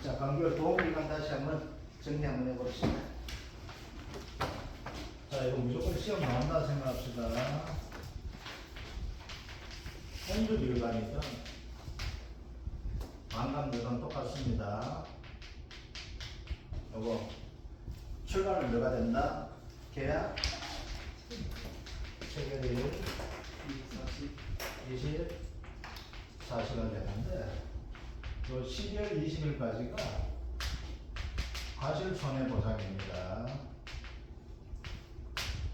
자, 강규 도움기간 다시 한번 정리 한번 해봅시다. 자, 이거 무조건 시험 나온다 생각합시다. 혼주 비율관이죠. 반감률은 똑같습니다. 요거 출발은 뭐가 된다? 계약 체결일 20, 40가 되는데 요 12월 20일까지가 과실 손해보상입니다.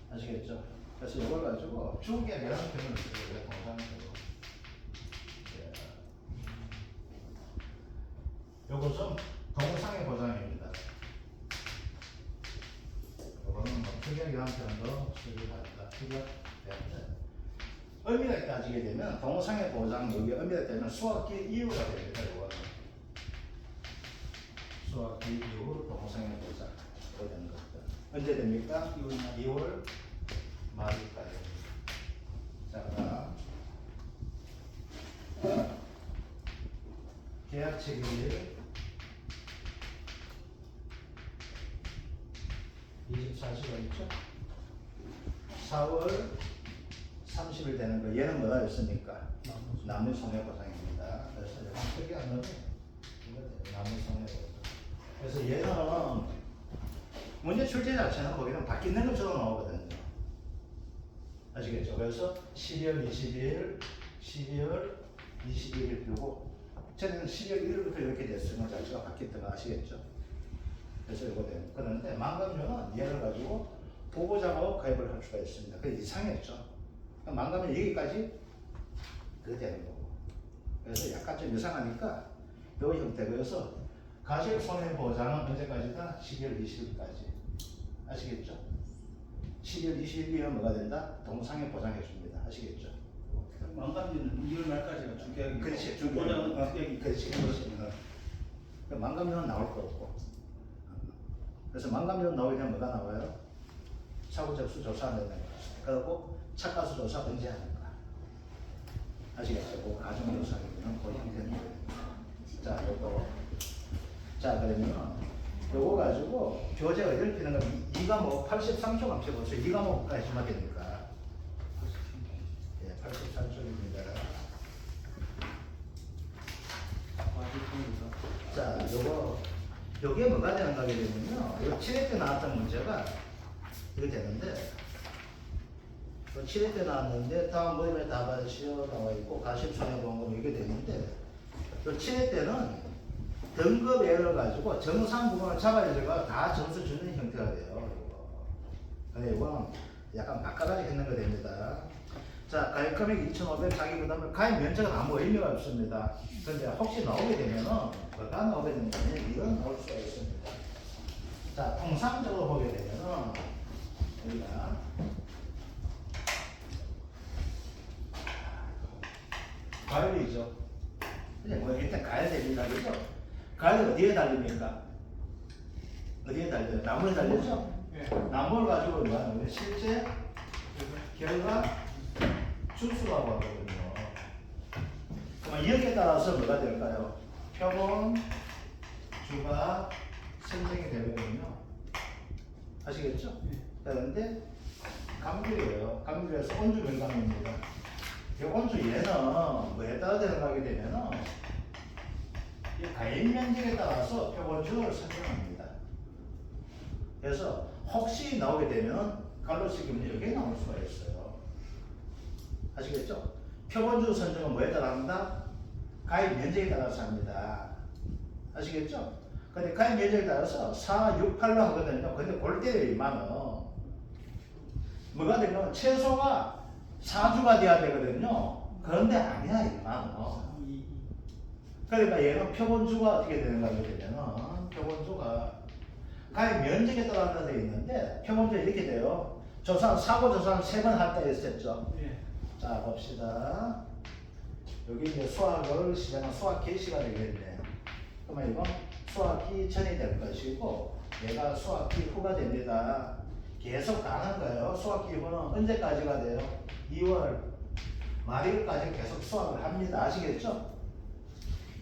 아시겠죠? 그래서 이걸 가지고 주계 계산표를 쓰고요. 동상표로. 요것은 동상의 보상입니다. 요거는 뭐 주계 계산표로 수립한다. 수립되는데 의미를 따지게 되면 동상의 보상 여기 의미를 따지면 수학기 이유가 됩니다. 요거는 수학기 이후 동상의 보상 되는 겁니다. 언제 됩니까? 2월 말일까요? 자, 그다음 계약 체결일 24시가 있죠? 4월 30일 되는 거 얘는 뭐가 있습니까? 나무 손해보상입니다. 그래서 크게 안 넣으면 나무 손해보상. 그래서 얘는 문제 출제 자체는 거기는 바뀌는 것처럼 나오거든요. 아시겠죠? 그래서 12월 20일, 12월 21일 그리고 저는 12월 1일부터 이렇게 됐으면 자체가 바뀌었던 거 아시겠죠? 그래서 이거 돼요. 그런데 망감료는 얘를 가지고 보고작업 가입을 할 수가 있습니다. 그게 이상했죠. 망감료 여기까지 그게 되는 거고. 그래서 약간 좀 이상하니까 이 형태고여서 가실 손해보장은 언제까지다? 12월 20일까지. 아시겠죠? 12월 20일이면 뭐가 된다? 동상에 보장해 줍니다. 아시겠죠? 망감료는 2월 말까지가 주계약이고 그렇지. 보장은 특약이 그렇지. 망감료는 나올 거 없고. 그래서 망감료는 나오게 되면 뭐가 나와요? 사고 접수 조사하는 거. 그리고 착가수 조사 언제 하는가. 아시겠죠? 그 가정 조사는 그 형태는 거예요. 자, 요거. 자, 그러면 요거 가지고 교재 어디를 피는 거면 2과목 83쪽 한번 펴보세요. 2과목까지만 되니까. 예, 83쪽입니다. 자, 요게 뭐가 되는가 하게 되면요. 요 7회 때 나왔던 문제가 이렇게 되는데, 7회 때 나왔는데, 다음 모임에 답안시어 나와 있고, 가십손해보험으로 이게 되는데, 요 7회 때는 등급 A를 가지고 정상 부분을 잡아야지가 다 점수 주는 형태가 돼요. 근데 이거는 약간 바꿔가지고 했는 거 됩니다. 자, 가입 금액 2,500 자기 부담을 가입 면적은 아무 의미가 없습니다. 그런데 혹시 나오게 되면은 뭐가 나오게 된다면 이런 나올 수가 있습니다. 자, 통상적으로 보게 되면은 우리가 가입이죠. 근데 뭐 일단 가야 됩니다. 그죠? 가입이 어디에 달립니까? 어디에 달려요? 나무에 달렸죠? 네. 나무를 가지고 뭐 하는 거예요? 실제 결과 주수라고 하거든요. 그럼 여기에 따라서 뭐가 될까요? 표본 주가 선정이 되거든요. 아시겠죠? 그런데 감귤이에요. 감귤에서 온주 변감입니다. 이 온주 얘는 뭐에 따라 들어가게 되면은 이 가입 면적에 따라서 표본주를 선정합니다. 그래서 혹시 나오게 되면 갈로스 기분이 여기에 나올 수가 있어요. 아시겠죠? 표본주 선정은 뭐에 따라 합니다? 가입 면적에 따라서 합니다. 아시겠죠? 근데 가입 면적에 따라서 4, 6, 8로 하거든요. 근데 골 때려요, 이만은. 뭐가 되면 최소가 4주가 돼야 되거든요. 그런데 아니야, 이만은. 그러니까 얘는 표본주가 어떻게 되는가 하게 되면은 표본주가 가입 면적에 따라 되어 있는데 표본주가 이렇게 돼요. 사고 조사는 3번 했다 했었죠. 네. 자, 봅시다. 여기 이제 수학을 시작한 수학기 시간이 되겠네. 그러면 이건 수학기 전이 될 것이고, 얘가 수학기 후가 됩니다. 계속 가는 거예요. 수학기 후는 언제까지가 돼요? 2월 말일까지 계속 수학을 합니다. 아시겠죠?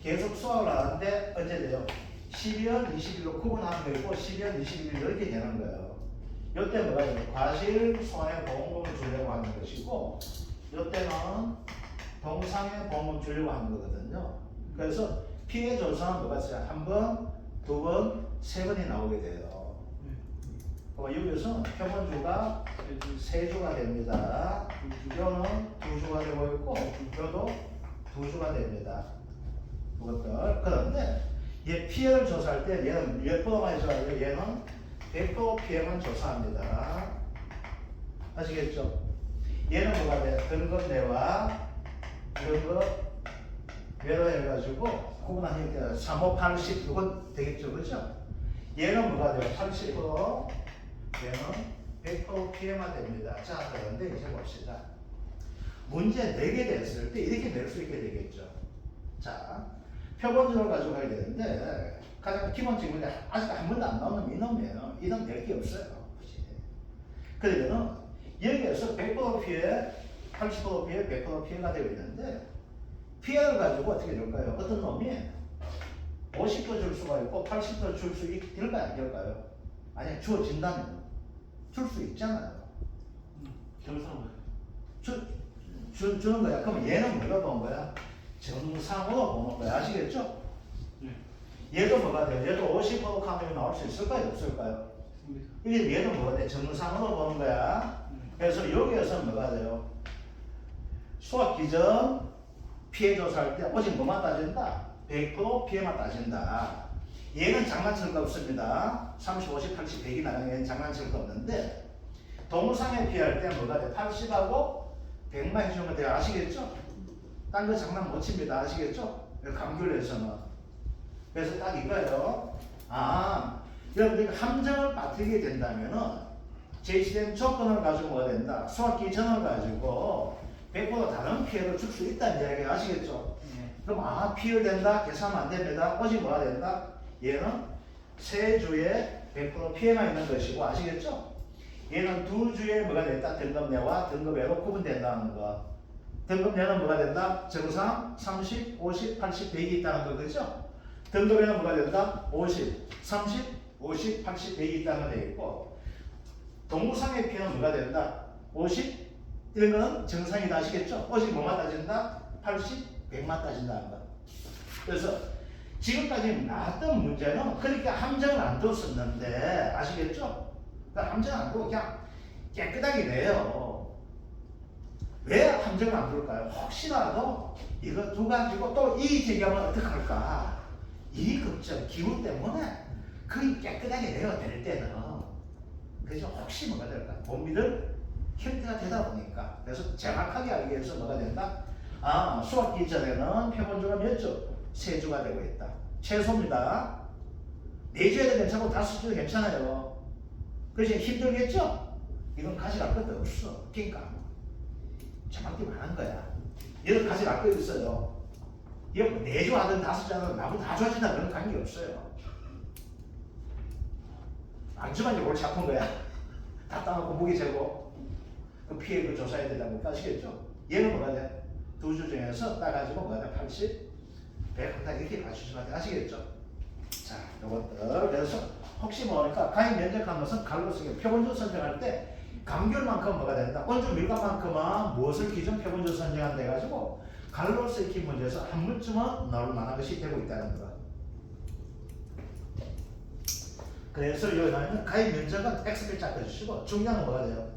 계속 수학을 하는데 언제 돼요? 12월 20일로 구분하는 거 있고 12월 21일 이렇게 되는 거예요. 이때 뭐가 돼요? 과실 손해보험금을 주려고 하는 것이고 이때는 동상해보험금 주려고 하는 거거든요. 그래서 피해 조사는 뭐가 있어요? 한 번, 두 번, 세 번이 나오게 돼요. 그럼 여기서 표본주가 세 주가 됩니다. 이거는 두 주가 되고 있고 이것도 두 주가 됩니다. 그것들. 그런데 얘 피해를 조사할 때 얘는 몇 프로만 조사해요? 얘는 100% 피해만 조사합니다. 아시겠죠? 얘는 뭐가 돼요? 등급 내와 등급 외로 해가지고 구분하니까 3, 5, 80 이건 되겠죠, 그죠? 얘는 뭐가 돼요? 80% 얘는 100% 피해만 됩니다. 자, 그런데 이제 봅시다. 문제 내게 됐을 때 이렇게 낼 수 있게 되겠죠. 자, 표본주를 가지고 가야 되는데 가장 기본적인 문제 아직 한 번도 안 나오는 이놈이에요. 이놈 낼 게 없어요. 그러면은 여기에서 100% 피해, 80% 피해, 100% 피해가 되어 있는데 피해를 가지고 어떻게 될까요? 어떤 놈이 50% 줄 수가 있고 80% 줄 수 있을까요? 안 될까요? 아니, 주어진다면 줄 수 있잖아요. 주는 거야. 그럼 얘는 뭐가 보는 거야? 정상으로 보는 거야. 아시겠죠? 얘도 뭐가 돼요? 얘도 50% 카메라 나올 수 있을까요? 없을까요? 이게 얘도 뭐가 돼? 정상으로 보는 거야. 그래서 여기에서 뭐가 돼요? 수학 기준 피해 조사할 때 오직 뭐만 따진다? 100% 피해만 따진다. 얘는 장난칠 거 없습니다. 30, 50, 80, 100이 나가는 얘는 장난칠 거 없는데 동상해 피할 때 뭐가 돼? 80하고 100만 해주면 돼요. 아시겠죠? 딴 거 장난 못 칩니다. 아시겠죠? 감귤에서는. 그래서 딱 이거예요. 아, 여러분들 함정을 빠뜨리게 된다면은 제시된 조건을 가지고 뭐가 된다? 수학 기준을 가지고 100% 다른 피해를 줄 수 있다는 이야기 아시겠죠? 그럼 아, 피해 된다? 계산하면 안 됩니다. 오직 뭐가 된다? 얘는 세 주에 100% 피해가 있는 것이고 아시겠죠? 얘는 두 주에 뭐가 된다? 등급내와 등급외로 구분된다는 거. 등급내는 뭐가 된다? 정상 30, 50, 80, 100이 있다는 거 그죠? 등급에는 뭐가 된다? 50, 30, 50, 80, 100이 있다는 거 되겠고 동구상의 피해는 뭐가 된다? 50, 이런 거는 정상이다 아시겠죠? 오직 뭐만 따진다? 80, 100만 따진다는 거. 그래서 지금까지 나왔던 문제는 그렇게 함정을 안 뒀었는데 아시겠죠? 함정 안 두고 그냥 깨끗하게 내요. 왜 함정을 안 둘까요? 혹시라도 이거 두 가지고 또 이 제기하면 어떡할까? 이 걱정, 기후 때문에 거의 깨끗하게 내야 될 때는 그래서 혹시 뭐가 될까? 못 믿을 형태가 되다 보니까 그래서 정확하게 알기 위해서 뭐가 된다? 아, 수학 기전에는 표본주가 몇 주? 세 주가 되고 있다. 최소입니다. 네 주에도 괜찮고 다섯 주도 괜찮아요. 그래서 힘들겠죠? 이건 가져갈 것도 없어. 그러니까 정확히 말한 거야. 얘는 가져갈 거 있어요. 이거 뭐 4주 하든 5주 하든 나보다 다 좋아진다 그런 관계 없어요. 안주만 이제 골치 아픈 거야. 다 따놓고 무기 재고 그 피해 그 조사해야 된다고 아시겠죠? 얘는 뭐가 돼? 두 주 중에서 따가지고 뭐가 돼? 80, 100 이렇게 가주시면 돼. 아시겠죠? 자, 요것들 그래서 혹시 모르니까 가입 면적한 것은 갈로 쓰기 표본주 선정할 때 감귤만큼 뭐가 된다? 원주 밀감만큼은 무엇을 기준 표본주 선정한다 해가지고 갈로 쓰기 문제에서 한 번쯤은 나올 만한 것이 되고 있다는 거. 그래서 여기는 가입 면적은 X를 짝꿔주시고 중량은 뭐가 돼요?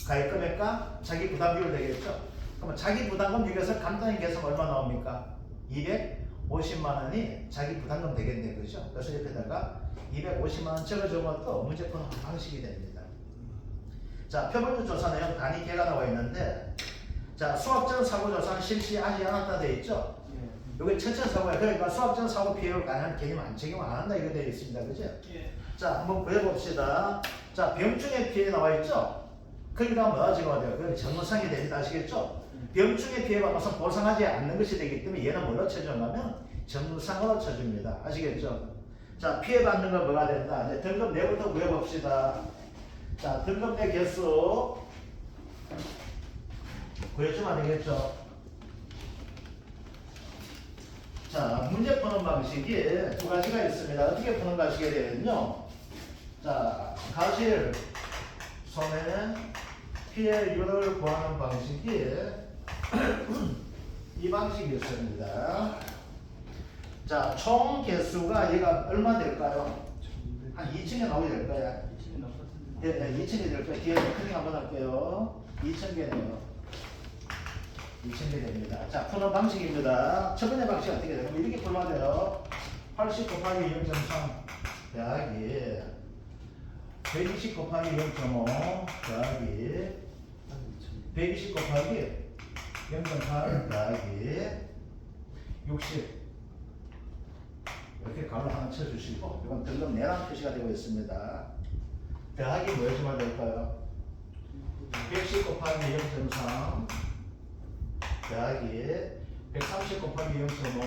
가입 금액과 자기 부담 비율 되겠죠? 그러면 자기 부담금 비교해서 간단히 계산 얼마 나옵니까? 250만 원이 자기 부담금 되겠네, 그죠? 그래서 옆에다가 250만 원 적어주면 또 문제 푸는 방식이 됩니다. 자, 표본주 조사 내용 단위 개가 나와 있는데, 자, 수학적 사고 조사는 실시하지 않았다 돼 있죠? 여기 첫째 사고야. 그러니까 수학적 사고 피해를 관한 개념 안 적용 안 한다 이거 되어 있습니다, 그죠? 자, 한번 구해봅시다. 자, 병충해 피해 나와 있죠? 그러니까 뭐가 적용이 돼요? 그건 정상이 됩니다, 아시겠죠? 병충해 피해가 와서 보상하지 않는 것이 되기 때문에 얘는 뭘로 쳐준다면 정상으로 쳐줍니다. 아시겠죠? 자, 피해받는 건 뭐가 된다? 이제 등급 내부터 구해봅시다. 자, 등급 내 개수 구해주면 안 되겠죠? 자, 문제 푸는 방식이 두 가지가 있습니다. 어떻게 푸는가 하시게 되면요. 자, 가실 손에 피해율을 구하는 방식이 이 방식이 있습니다. 자, 총 개수가 얘가 얼마 될까요? 한 2층에 나오게 될 거야. 예, 2층이 될 거야. 뒤에 크게 한번 할게요. 2,000개네요. 2,000개 됩니다. 자, 푸는 방식입니다. 첫 번째 방식 어떻게 되냐면 이렇게 풀면 돼요. 80 곱하기 0.3 더하기 120 곱하기 0.5 더하기 120 곱하기 0.8 더하기 60 이렇게 가로 하나 쳐주시고 이건 등급 내랑 표시가 되고 있습니다. 더하기 뭐 해주면 될까요? 110 곱하기 0.3 더하기 130 곱하기 0.5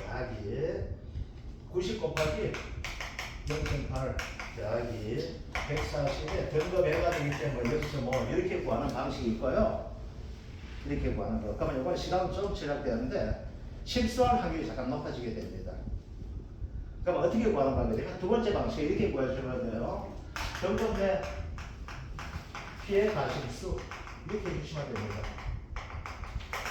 더하기 90 곱하기 0.8 더하기 140에 등급 A가 되기 때문에 0.5 이렇게 구하는 방식이 있고요. 이렇게 구하는 거. 그러면 이번 시간 좀 지각되는데 실수할 확률이 잠깐 높아지게 됩니다. 그럼 어떻게 구하는 방법이냐? 두 번째 방식에 이렇게 구해주면 돼요. 등급 내 피해 가실수 이렇게 해주시면 됩니다.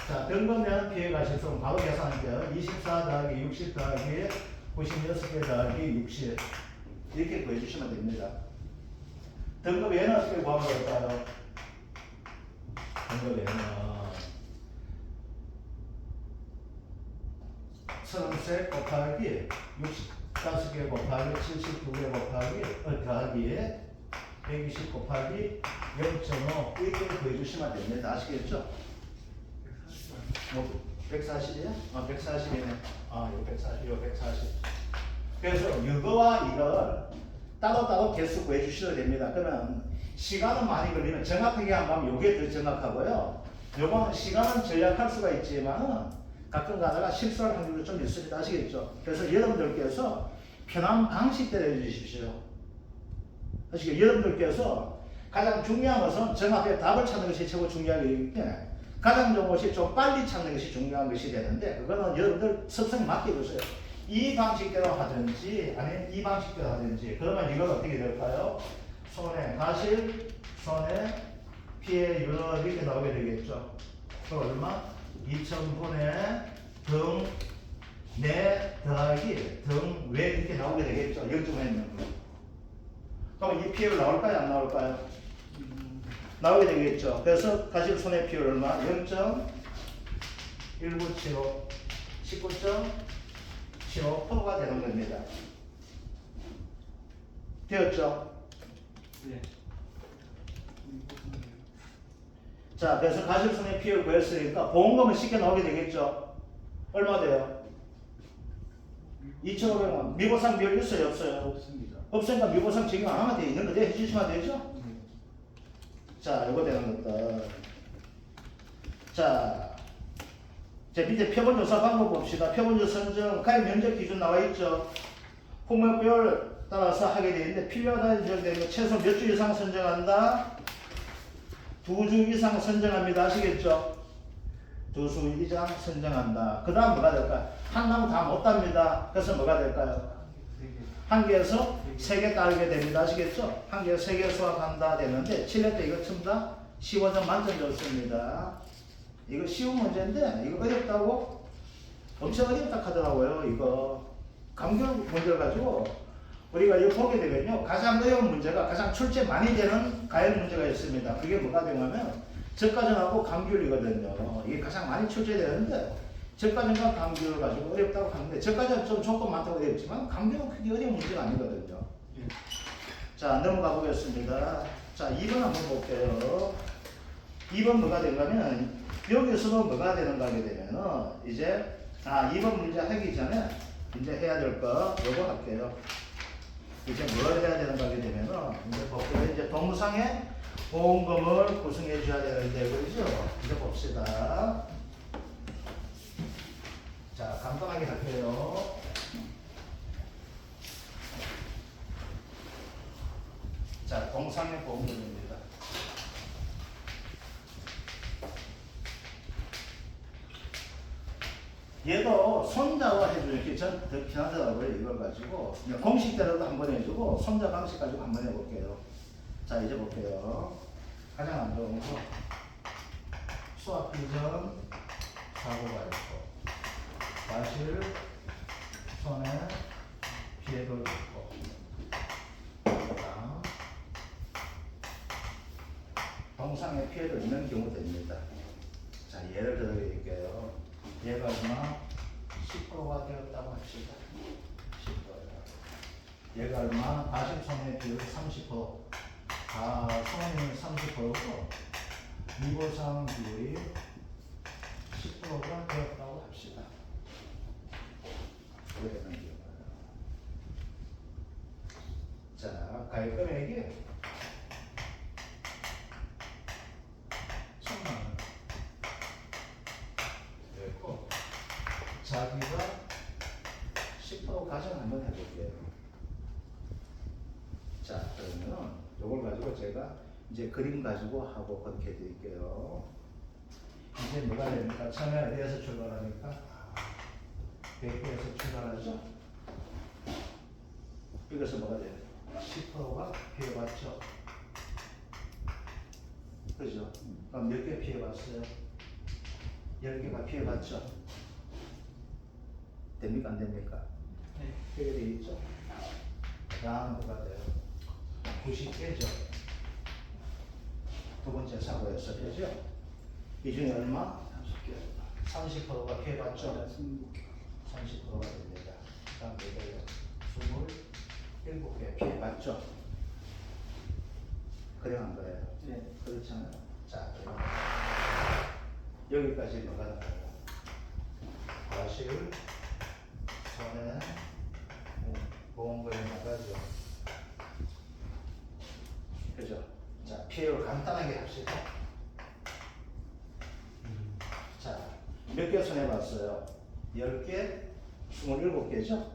자, 등급 내 피해 가실수 바로 계산할게요. 24 더하기 60 더하기 96개 더하기 60 이렇게 구해주시면 됩니다. 등급 얘는 어떻게 구하면 될까요? 등급 얘는 33 곱하기 65개 곱하기 72개 곱하기 더하기 120 곱하기 0.5 이렇게 구해주시면 됩니다. 아시겠죠? 140이에요? 140이네. 이거 140, 이거 140. 그래서 이거와 이걸 따로따로 개수 구해주셔야 됩니다. 그러면 시간은 많이 걸리면 정확하게 한번 하면 이게 더 정확하고요. 요거는 시간은 절약할 수가 있지만은 가끔 가다가 실수할 확률도 좀 있습니다. 아시겠죠? 그래서 여러분들께서 편한 방식대로 해주십시오. 아시겠죠? 여러분들께서 가장 중요한 것은 정확하게 답을 찾는 것이 최고 중요하기 때문에 가장 좋은 것이 좀 빨리 찾는 것이 중요한 것이 되는데 그거는 여러분들 습성에 맡겨두세요. 이 방식대로 하든지 아니면 이 방식대로 하든지 그러면 이건 어떻게 될까요? 손해 가실, 손해, 피해율 이렇게 나오게 되겠죠. 그 얼마? 2,000분의 등, 내 더하기 등, 외 이렇게 나오게 되겠죠. 0.5에 있는 거. 그럼 이 피해율 나올까요? 안 나올까요? 나오게 되겠죠. 그래서 가실 손해 피해율 얼마? 0.1975 19.75%가 되는 겁니다. 되었죠? 네. 자, 그래서 가실 손해 피해율 구했으니까 보험금은 쉽게 나오게 되겠죠. 얼마 돼요? 2,500원. 미보상 비율 있어요? 없어요? 없습니다. 없으니까 미보상 적용 안 하면 돼. 있는 그대로 해주시면 되죠? 자, 이거 되는 것들. 자, 제 밑에 표본조사 방법 봅시다. 표본조사 선정 가입 면적 기준 나와 있죠. 품목별 따라서 하게 되어 있는데 필요하다 인정되면 최소 몇 주 이상 선정한다? 2주 이상 선정합니다. 아시겠죠? 2주 이상 선정한다. 그 다음 뭐가 될까요? 한 나무 다 못 답니다. 그래서 뭐가 될까요? 한 개에서 3개 따르게 됩니다. 아시겠죠? 한 개에서 3개 수확한다 되는데 7년 때 이거 전부 다 15점 만점 줬습니다. 이거 쉬운 문제인데 이거 어렵다고? 엄청 어렵다 하더라고요. 이거 감귤 문제를 가지고 우리가 이거 보게 되면요. 가장 어려운 문제가 가장 출제 많이 되는 가열 문제가 있습니다. 그게 뭐가 되냐면 적가전하고 감귤이거든요. 이게 가장 많이 출제되는데 적가전과 감귤을 가지고 어렵다고 하는데 적가전 좀 조건 많다고 어렵지만 감귤은 크게 어려운 문제가 아니거든요. 자, 넘어가 보겠습니다. 자, 2번 한번 볼게요. 2번 뭐가 되냐면 여기서도 뭐가 되는가 하게 되면은 이제 2번 문제 하기 전에 이제 해야 될 거 요거 할게요. 이제 뭘 해야 되는가 하게 되면은 이제 볼게요. 이제 동상에 보험금을 구성해 줘야 되는데 그렇죠? 이제 봅시다. 자, 간단하게 할게요. 자, 동상의 보험금입니다. 얘도 이거 손자와 해주는 더 편하더라고요. 이걸 가지고 그냥 공식대로도 한번 해주고 손자 방식 가지고 한번 해볼게요. 자 이제 볼게요. 가장 안 좋은 거 수학 비전 사고가 있고 과실 손에 피해도 있고 그다음 동상에 피해도 있는 경우 됩니다. 자 예를 들어 드릴게요. 얘가 얼마? 10%가 되었다고 합시다. 10%가. 얘가 얼마? 과실손해 비율 30%. 손해율 30%고 미보상 비율이 10%가 되었다고 합시다. 그게 되는 경우예요. 자, 가입 금액이 1000만원 됐고 자기가 10% 가정 한번 해볼게요. 자, 그러면 이걸 가지고 제가 이제 그림 가지고 하고 그렇게 드릴게요. 이제 뭐가 됩니까? 처음에 어디에서 출발합니까? 100개에서 출발하죠? 이것은 뭐가 돼요? 10%가 피해봤죠? 그죠? 그럼 몇 개 피해봤어요? 10개가 피해봤죠? 됩니까? 안 됩니까? 네. 해결되어 있죠? 그 다음 뭐가 돼요? 90개죠? 두 번째 사고였어, 그죠? 이 중에 얼마? 30%가 피해봤죠? 30%가 됩니다. 그 다음 뭐예요? 27개 피해봤죠? 그래한 거예요. 네. 그렇잖아요. 자, 그러면 여기까지 뭐가 나가요? 과실, 손해, 보험금이 나가죠. 그죠? 자, 피해를 간단하게 합시다. 자, 몇 개 손해봤어요? 10개, 27개죠?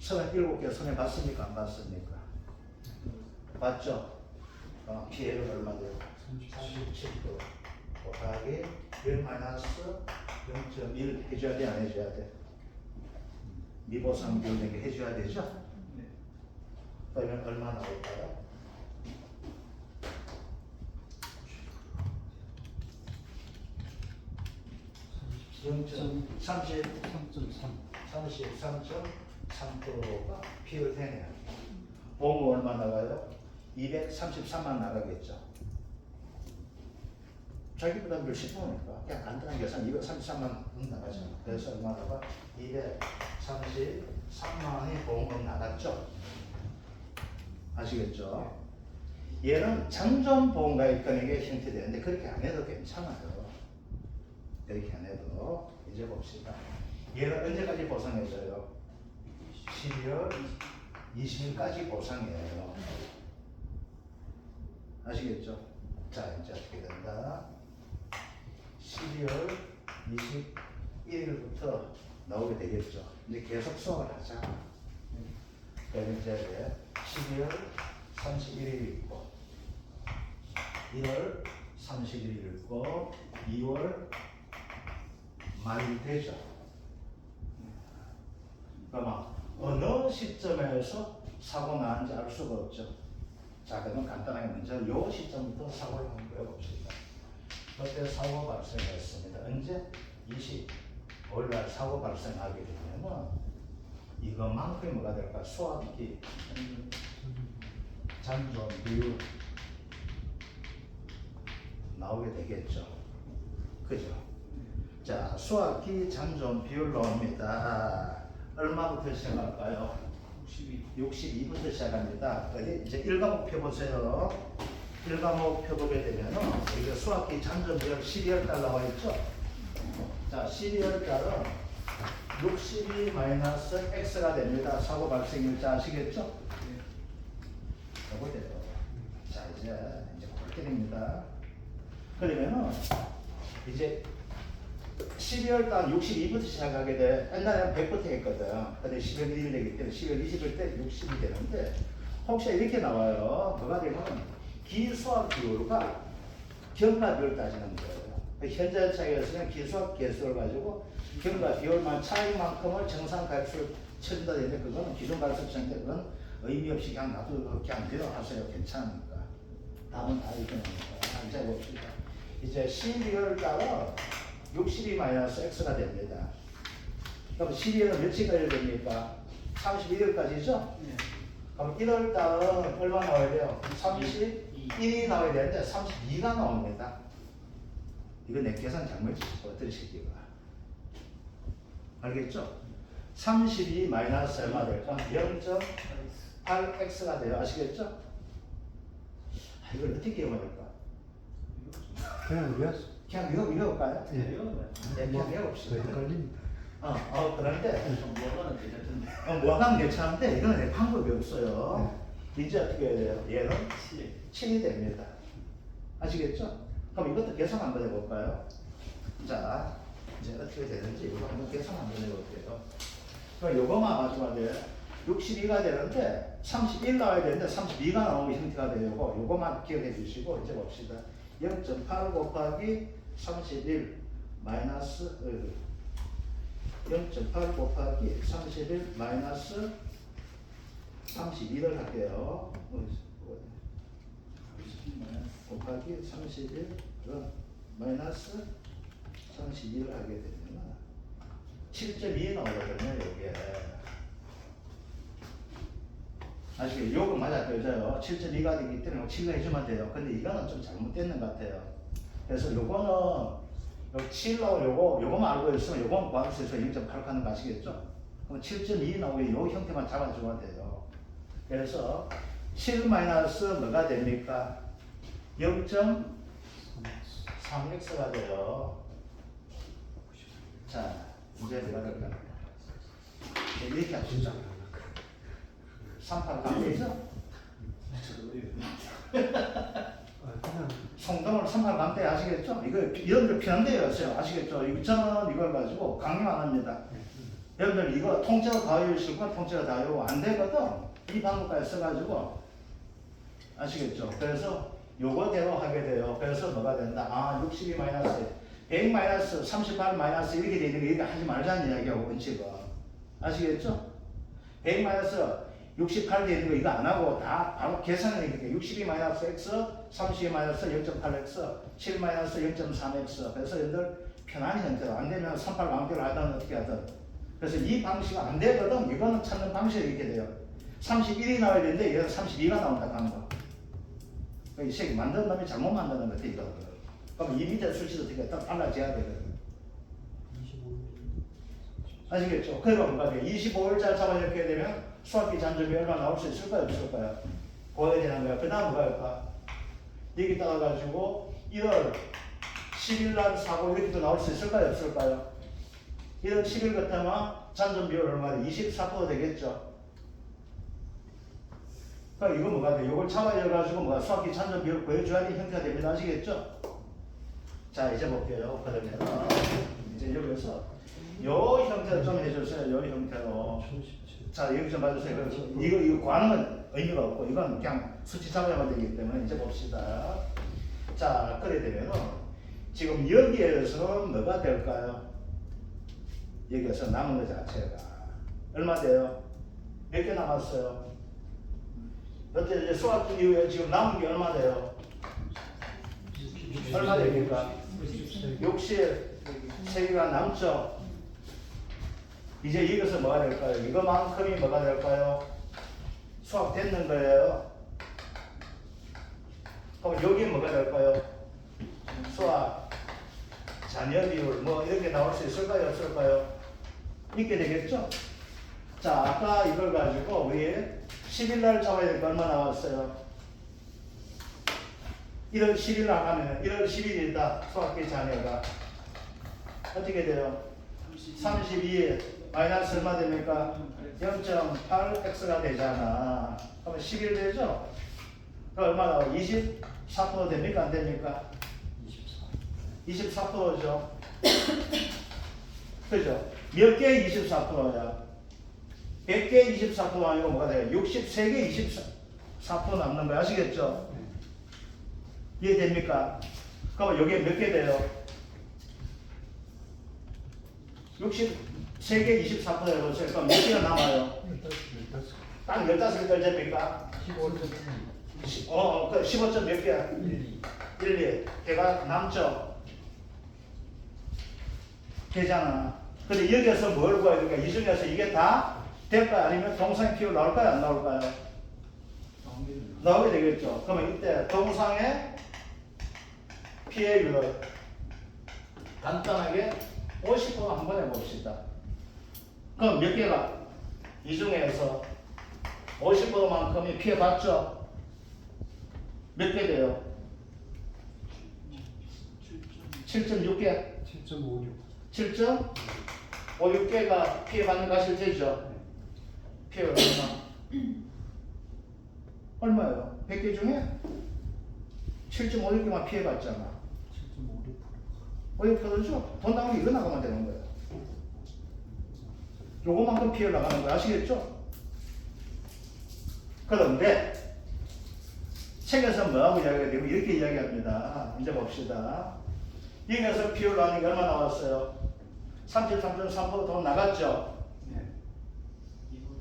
37개 손해봤습니까? 안 봤습니까? 봤죠? 피해를 얼마 돼요? 37% 곱하기 1 마이너스 0.1 해줘야 돼? 안 해줘야 돼? 미보상 비율 내게 해줘야 되죠? 네. 그러면 얼마 나올까요? 33.3%가 피해를 되네요. 보험은 얼마 나가요? 233만 나가겠죠. 자기보다 몇십 보니까 그냥 간단한 계산 233만 나가죠. 그래서 얼마 나가? 233만원이 보험금 나갔죠. 아시겠죠? 얘는 장전 보험가입 금액의 형태되는데 그렇게 안 해도 괜찮아요. 그렇게 안 해도. 이제 봅시다. 얘는 언제까지 보상해줘요? 12월 20일까지 보상해요. 아시겠죠? 자, 이제 어떻게 된다? 12월 21일부터 나오게 되겠죠. 이제 계속 수업을 하자. 그럼 이제 12월 31일 있고, 1월 31일 있고, 2월 말일 되죠. 그러면 어느 시점에서 사고 나는지 알 수가 없죠. 자, 그러면 간단하게 먼저 요 시점부터 사고를 한번 배워봅시다. 그때 사고 발생했습니다. 언제? 25일날 사고 발생하게 되면 이것만큼이 뭐가 될까? 수학기 잔존 비율 나오게 되겠죠. 그죠? 자, 수학기 잔존 비율 나옵니다. 얼마부터 시작할까요? 62부터 시작합니다. 이제 1과목 펴보세요. 1과목 펴보게 되면은 여기가 수학기 잔존 비율 12월 달 나와 있죠? 자, 12월 달은 62 마이너스 x가 됩니다. 사고 발생일자 아시겠죠? 요거대로. 자, 이제 볼게입니다. 그러면은 이제 12월 달 62부터 시작하게 돼. 옛날에는 100부터 했거든. 근데 12월 1일 되기 때문에 12월 20일 때 60이 되는데 혹시 이렇게 나와요. 뭐가 되면 기수학 비율과 경과 비율 따지는 거예요. 현재 차이에서는 기수학 개수를 가지고 결과 비율만 차이만큼을 정상 가격수로 쳐준다 되는데 그거는 기존 가격수인데 그건 의미 없이 그냥 놔두고 그냥 내려가세요. 괜찮으니까. 다음은 다 이거니까. 이제 봅시다. 이제 12를 따라 62 마이너스 x가 됩니다. 그럼 12월은 며칠까지 됩니까? 31일까지죠? 네. 그럼 1월 달은 얼마 나와야 돼요? 31이 나와야 되는데 32가 나옵니다. 이거 내 계산 잘못했어. 들으시기가. 알겠죠? 32 마이너스 얼마 될까? 0.8x가 돼요. 아시겠죠? 아, 이걸 어떻게 외워볼까? 그냥 외웠어. 그냥 외워볼까요? 예. 네, 그냥 외워봅시다. 헷갈립니다. 그런데 좀 뭐가는 괜찮던데. 뭐하면 괜찮은데 이건 내 방법이 없어요. 이제 어떻게 해야 돼요? 얘는 7이 됩니다. 아시겠죠? 그럼 이것도 계산 한번 해볼까요? 자, 이제 어떻게 되는지 이거 한번 계산 한번 해볼게요. 그럼 요거만 마지막에 62가 되는데 31 나와야 되는데 32가 나오는 형태가 돼요. 요거만 기억해 주시고 이제 봅시다. 0.8 곱하기 31 마이너스 0.8 곱하기 31 마이너스 32를 할게요. 곱하기 31 마이너스 32를 하게 되면 7.2 나오거든요. 여기에 아시겠죠? 요거 맞아 되죠? 7.2가 되기 때문에 7로 해주면 돼요. 근데 이거는 좀 잘못됐는 것 같아요. 그래서 요거는 요 7로 요거만 알고 있으면 요건 구하면서 0.8 하는 거 아시겠죠? 그럼 7.2 나오게 요 형태만 잡아주면 돼요. 그래서 7 마이너스 뭐가 됩니까? 0.3x가 돼요. 자, 이제 뭐가 될까? 이렇게 합시다. 38 감대죠? 그냥 성동을 38 감대 아시겠죠? 이거 여러분들 피난대였어요. 아시겠죠? 저는 이걸 가지고 강요 안 합니다. 여러분들 이거 통째로 다 외우시고 통째로 다 외우고 안 되거든. 이 방법까지 써가지고 아시겠죠? 그래서 요거대로 하게 돼요. 그래서 뭐가 된다? 62 마이너스 100 마이너스 38 마이너스 이렇게 되는 거 이렇게 하지 말자는 이야기하고 원칙은 아시겠죠? 100 마이너스 68 되는 거 이거 안 하고 다 바로 계산해 니까 62 마이너스 x 32 마이너스 0.8x 7 마이너스 0.3x 그래서 여러분들 편안히 형태로 안 되면 38 마음대로 하든 어떻게 하든 그래서 이 방식은 안 되거든. 이거는 찾는 방식이 이렇게 돼요. 31이 나와야 되는데 얘는 32가 나온다 한 거. 이 새끼 만드는 놈이 잘못 만드는 것 같아 이거. 그럼 이 밑에 수치도 어떻게 딱 달라져야 되거든. 25일. 아시겠죠? 그러면 뭐가 돼요? 25일짜리 잡아 이렇게 되면 수학비 잔점이 얼마 나올 수 있을까요? 없을까요? 그거에 대한 거야. 그 다음 뭐가 할까? 여기 따라가지고 1월 10일 날 사고 이렇게도 나올 수 있을까요? 없을까요? 1월 10일 같으면 잔점 비율 얼마나 24% 되겠죠? 그러니까 이거 뭐가 돼? 이걸 잡아가지고 뭐가 수학비 잔점 비율 보여줘야 될 형태가 됩니다. 아시겠죠? 자, 이제 볼게요. 그러면 이제 여기서 요 형태로 좀 해주세요. 요 형태로. 자, 여기 좀 봐주세요. 이거 구하는 건 의미가 없고, 이건 그냥 수치 잡아야만 되기 때문에 이제 봅시다. 자, 그래 되면은 지금 여기에서 뭐가 될까요? 여기에서 남은 것 자체가 얼마 돼요? 몇 개 남았어요? 어때 이제 수학 이후에 지금 남은 게 얼마 돼요? 얼마 됩니까? 63개가 남죠? 이제 이것은 뭐가 될까요? 이거만큼이 뭐가 될까요? 수학 됐는 거예요. 그럼 여기 뭐가 될까요? 수학 잔여 비율 뭐 이렇게 나올 수 있을까요? 없을까요? 있게 되겠죠? 자, 아까 이걸 가지고 우리 10일 날 잡아야 될 거 얼마 나왔어요? 1월 10일 날 하면 1월 10일이다. 수학비 잔여가 어떻게 돼요? 32일 마이너스 얼마 됩니까? 0.8x가 되잖아. 그러면 11 되죠? 그럼 얼마 나와? 24% 됩니까? 안 됩니까? 24%죠. 그죠? 몇 개 24%야? 100개 24% 아니고 뭐가 돼요? 63개 24% 남는 거야. 아시겠죠? 이해됩니까? 그럼 여기에 몇 개 돼요? 63개 24% 해보세요. 그럼 몇 개가 남아요? 15. 딱 15개를 됩니까? 15. 그 15점 몇 개야? 1, 1, 2. 걔가 남죠? 되잖아. 근데 여기서 뭘 구해야 될까? 이 중에서 이게 다 될까요? 아니면 동상의 피로 나올까요? 안 나올까요? 나오게 되겠죠. 그러면 이때 동상의 피해율을 간단하게 50% 한번 해봅시다. 그럼 몇 개가? 이 중에서 50%만큼이 피해봤죠? 몇 개 돼요? 7.6개? 7.56. 7.56개가 피해받는 가실 되죠? 피해 얼마예요? 100개 중에 7.56개만 피해봤잖아. 7.56%. 50%죠? 돈 나오면 이거 나가면 되는 거예요. 요거만큼 피해 나가는 거 아시겠죠? 그런데 책에서 뭐하고 이야기가 되고 이렇게 이야기합니다. 이제 봅시다. 여기에서 피해 나오는 게 얼마 나왔어요? 33.3% 돈 나갔죠?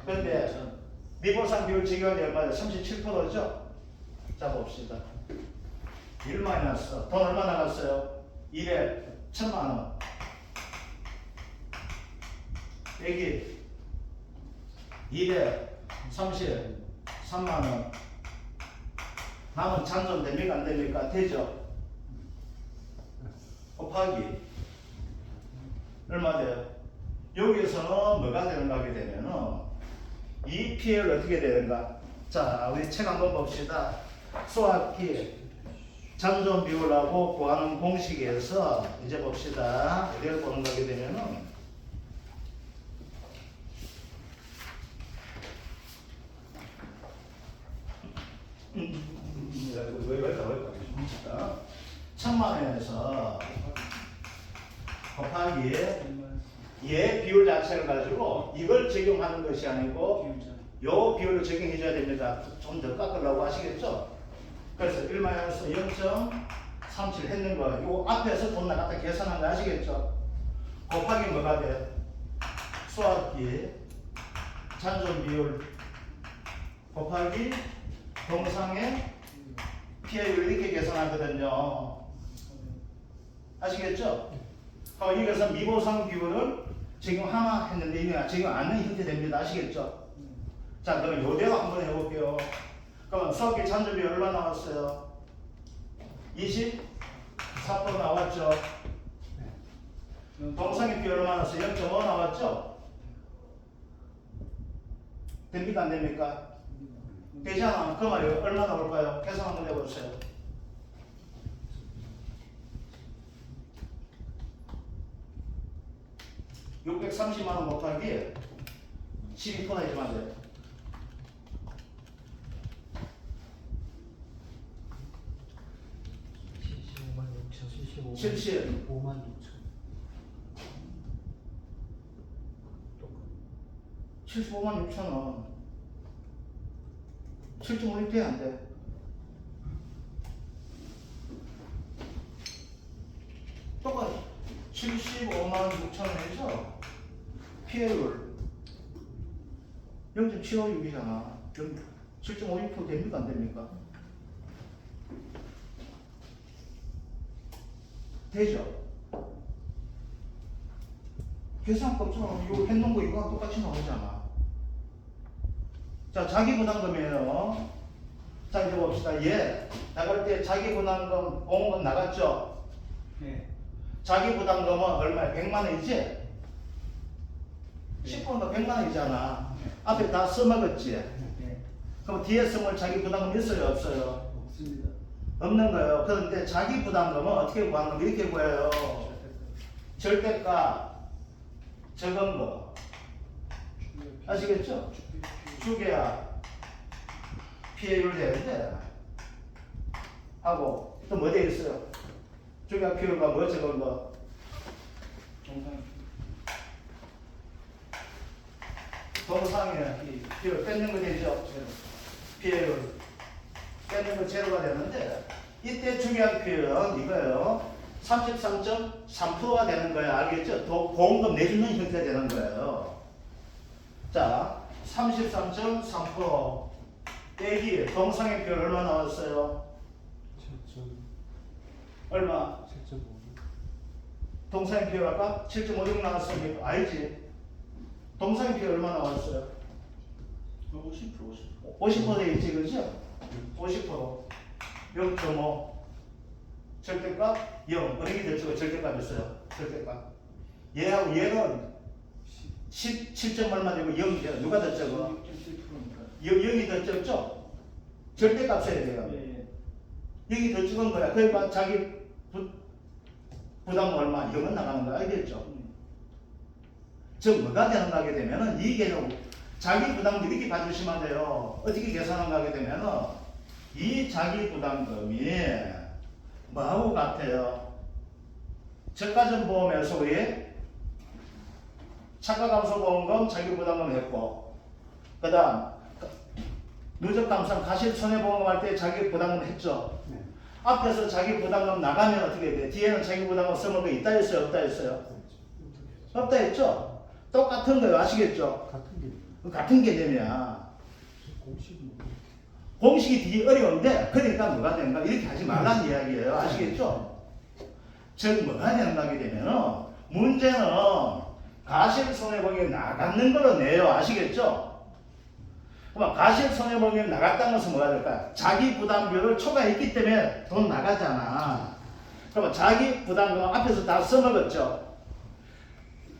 그런데 미보상 비율 적용이 얼마예요? 37%죠? 자 봅시다. 1 마이너스 돈 얼마 나갔어요? 200, 1000만원 빼기 233만원 남은 잔존 됩니까? 안 됩니까? 되죠? 곱하기 얼마 돼요? 여기에서는 뭐가 되는가 하게 되면은 이 피해를 어떻게 되는가? 자, 우리 책 한번 봅시다. 수학기 잔존 비율하고 구하는 공식에서 이제 봅시다. 어디를 보는 거게 되면은 자, 1000만원에서 곱하기 얘 비율 자체를 가지고 이걸 적용하는 것이 아니고 요 비율을 적용해 줘야 됩니다. 좀 더 깎으려고 하시겠죠? 그래서 1-0.37 했는 거, 요 앞에서 돈 나갔다 계산한 거 아시겠죠? 곱하기 뭐가 돼? 수학기 잔존 비율 곱하기 동상의 피해율 이렇게 계산하거든요. 아시겠죠? 여기서 미보상 비율을 적용 하나 했는데 이게 적용 안 하는 형태 됩니다. 아시겠죠? 자, 그럼 요대로 한번 해볼게요. 그럼 수학기 잔존 비율 얼마 나왔어요? 24% 나왔죠? 동상의 비율 얼마 나왔어요? 0.5 나왔죠? 됩니까? 안 됩니까? 되잖아. 그 말이에요. 얼마 나올까요? 계산 한번 해보세요. $630만원 곱하기 12% 해주면 돼요. 75만 6천. 75만 6천원 7.56대 안 돼. 똑같이 75만 6천원이죠. 피해율 0.756이잖아. 7.56% 됩니까? 안 됩니까? 되죠? 계산법처럼 이거 했는 거 이거랑 똑같이 나오잖아. 자, 자기 부담금이에요. 자, 이제 봅시다. 얘 나갈 때 자기 부담금 공은 나갔죠? 네. 자기 부담금은 얼마야? 100만 원이지? 10%가 100만 원이잖아. 앞에 다 써먹었지? 네. 그럼 뒤에 써먹을 자기 부담금 있어요? 없어요? 없습니다. 없는 거예요. 그런데 자기 부담금은 어떻게 구하는 거? 이렇게 구해요. 절대가 적은 거. 아시겠죠? 주계야 피해율 되는데 하고 또 뭐 되어 있어요? 주계야 피해율과 뭐 적은 거? 동상의 피해율 뺏는 거 되죠? 피해율 뺏는 거 제로가 되는데 이때 중요한 표현 이거예요. 33.3%가 되는 거야. 알겠죠? 보험금 내주는 형태가 되는 거예요. 자, 33.3% 빼기 동상의 표 얼마 나왔어요? 7.5. 얼마? 7.5. 동상의 표 아까 7.56 나왔으니까 알지? 동상의 표 얼마 나왔어요? 50%. 50% 돼 있지, 그죠? 50% 0.5 절대값 0 어린이 대치고 절대값 있어요. 절대값 얘하고 얘는 17점 얼마 되고 0이 돼요. 누가 더 적어? 6.7%니까. 0이 더 적죠? 절대값 써야 돼요. 예. 0이 더 적은 거야. 그러니까 자기 부담 얼마 0은 나가는 거 알겠죠? 즉 뭐가 되는가 하게 되면은 이 개념 자기 부담금 이렇게 봐주시면 돼요. 어떻게 계산한가 하게 되면은 이 자기 부담금이 뭐하고 같아요? 저가전 보험에서 우리 차가감소보험금 자기 부담금 했고, 그 다음 누적감상 가실손해보험금 할 때 자기 부담금 했죠. 네. 앞에서 자기 부담금 나가면 어떻게 돼? 뒤에는 자기 부담금 써먹은 거 있다 했어요? 없다 했어요? 없다 했죠? 똑같은 거예요. 아시겠죠? 같은 게 같은 개념이야. 공식이 뭐 공식이 되게 어려운데 그러니까 뭐가 되는가 이렇게 하지 말라는 이야기예요. 아시겠죠? 즉 뭐가 되는가 하게 되면은 문제는 가실손해보험이 나가는 걸로 내요. 아시겠죠? 그럼 가실손해보험이 나갔다는 것은 뭐가 될까? 자기 부담비율을 초과했기 때문에 돈 나가잖아. 그러면 자기 부담금 앞에서 다 써먹었죠?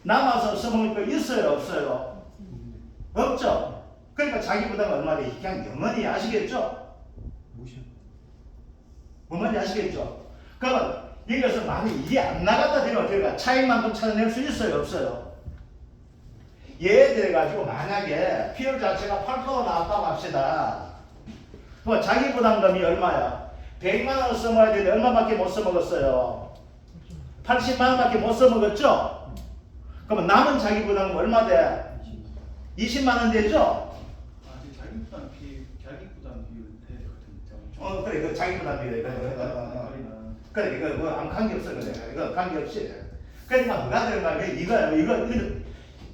남아서 써먹을 거 있어요? 없어요? 없죠? 그러니까 자기 부담 얼마 돼? 그냥 영원히 아시겠죠? 무시. 뭔 말인지 아시겠죠? 그러면 여기서 만약 일이 안 나갔다 되면 어떻게 할까? 차익만큼 찾아낼 수 있어요? 없어요? 예에 들어 가지고 만약에 피율 자체가 8% 나왔다고 합시다. 그럼 자기 부담금이 얼마야? 100만 원 써먹어야 되는데 얼마밖에 못 써먹었어요? 80만 원밖에 못 써먹었죠? 그러면 남은 자기 부담금 얼마 돼? 20만 원 되죠? 아직 자기 부담 비율 되거든요. 그래, 그 자기 부담 비율. 그래, 이거 뭐 아무 관계 없어, 그래. 이거 관계 없이. 그러니까 뭐가 되는가? 이거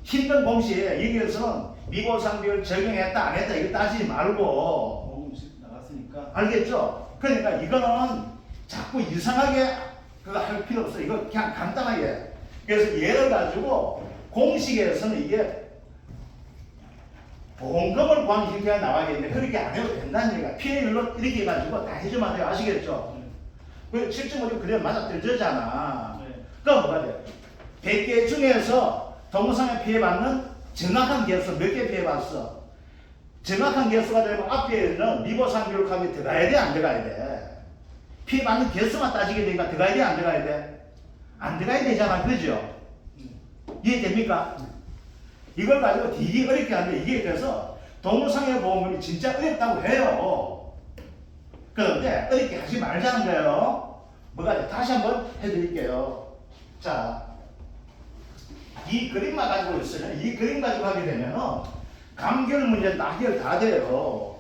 힘든 공시에 여기에서는 미보상 비율 적용했다 안 했다 이거 따지지 말고. 보험 나갔으니까. 알겠죠? 그러니까 이거는 자꾸 이상하게 그거 할 필요 없어. 이거 그냥 간단하게. 그래서 예를 가지고 공식에서는 이게 보험금을 구하는 형태가 나와야겠는데 그렇게 안 해도 된다는 얘기야. 피해율로 이렇게 해가지고 다 해주면 돼요. 아시겠죠? 그 7.5점 그래 맞아 들저잖아. 네. 그럼 뭐가 돼? 100개 중에서 동상에 피해받는 정확한 개수 몇 개 피해봤어? 정확한 개수가 되면 앞에는 미보상 비율 값이 들어가야 돼? 안 들어가야 돼? 피해받는 개수만 따지게 되니까 들어가야 돼? 안 들어가야 돼? 안 들어가야 되잖아. 그죠? 이해됩니까? 이걸 가지고 되게 어렵게 하는데 이게 그래서 동물상해 보험금이 진짜 어렵다고 해요. 그런데 어렵게 하지 말자는 거예요. 뭐가 다시 한번 해드릴게요. 자, 이 그림만 가지고 있으면 이 그림 가지고 하게 되면은 감결 문제는 해결 다 돼요.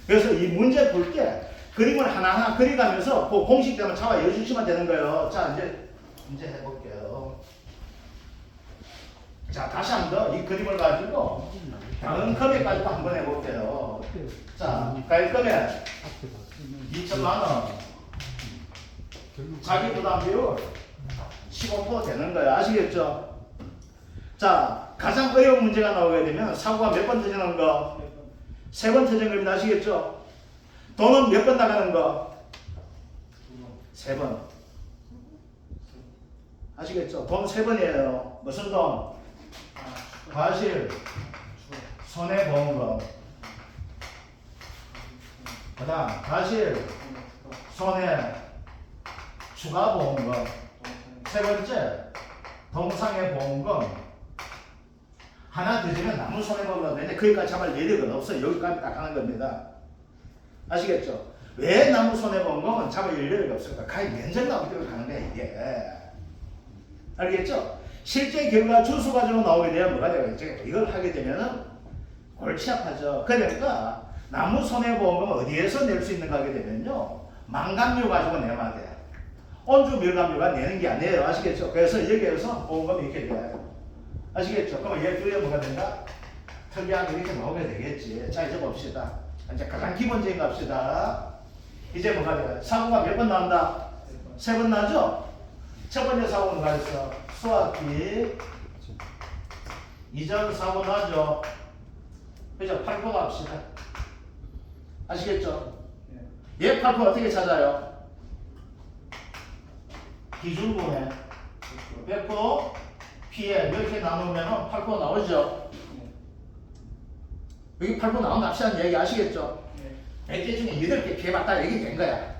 그래서 이 문제 볼 때 그림을 하나하나 그려가면서 그 공식대로 잡아 여주시면 되는 거예요. 자, 이제 해볼게요. 자, 다시 한 번 더 이 그림을 가지고 다른 금액 가지고 한번 해볼게요. 자, 가입 금액 2천만 원. 자기 부담 비율 15% 되는 거예요. 아시겠죠? 자, 가장 어려운 문제가 나오게 되면 사고가 몇 번 터지는 거? 3번 터지는 겁니다. 아시겠죠? 돈은 몇 번 나가는 거? 3번. 아시겠죠? 돈 3번이에요. 무슨 돈? 과실, 손해보험금. 그 다음 과실, 손해, 추가보험금. 세 번째, 동상의 보험금. 하나 더 주면 남은 손해보험금 되는데 거기까지 잡을 여력은 없어요. 여기까지 딱 하는 겁니다. 아시겠죠? 왜 남은 손해보험금은 잡을 여력이 없을까? 가입 면적 나오기 때문에 가는 거야 이게. 알겠죠? 실제 결과 주수 가지고 나오게 되면 뭐가 되겠죠? 이걸 하게 되면은 골치 아파져. 그러니까 남은 손해보험금은 어디에서 낼 수 있는가 하게 되면요. 망감료 가지고 내면 돼. 온주 밀감료가 내는 게 아니에요. 아시겠죠? 그래서 여기에서 보험금이 이렇게 돼요. 아시겠죠? 그러면 얘 둘이 뭐가 된다? 특이하게 이렇게 나오게 되겠지. 자, 이제 봅시다. 이제 가장 기본적인 거 합시다. 이제 뭐가 돼요? 사고가 몇 번 나온다? 3번 나죠? 첫 번째 사고는 뭐가 있어? 수학기 이전 사고 나죠? 그죠? 8% 합시다. 아시겠죠? 얘 8% 어떻게 찾아요? 기준분에 100% P에 이렇게 나누면 8% 나오죠? 여기 8% 나온다 합시다는 얘기 아시겠죠? 100개 중에 8개 피해봤다 얘기 된 거야.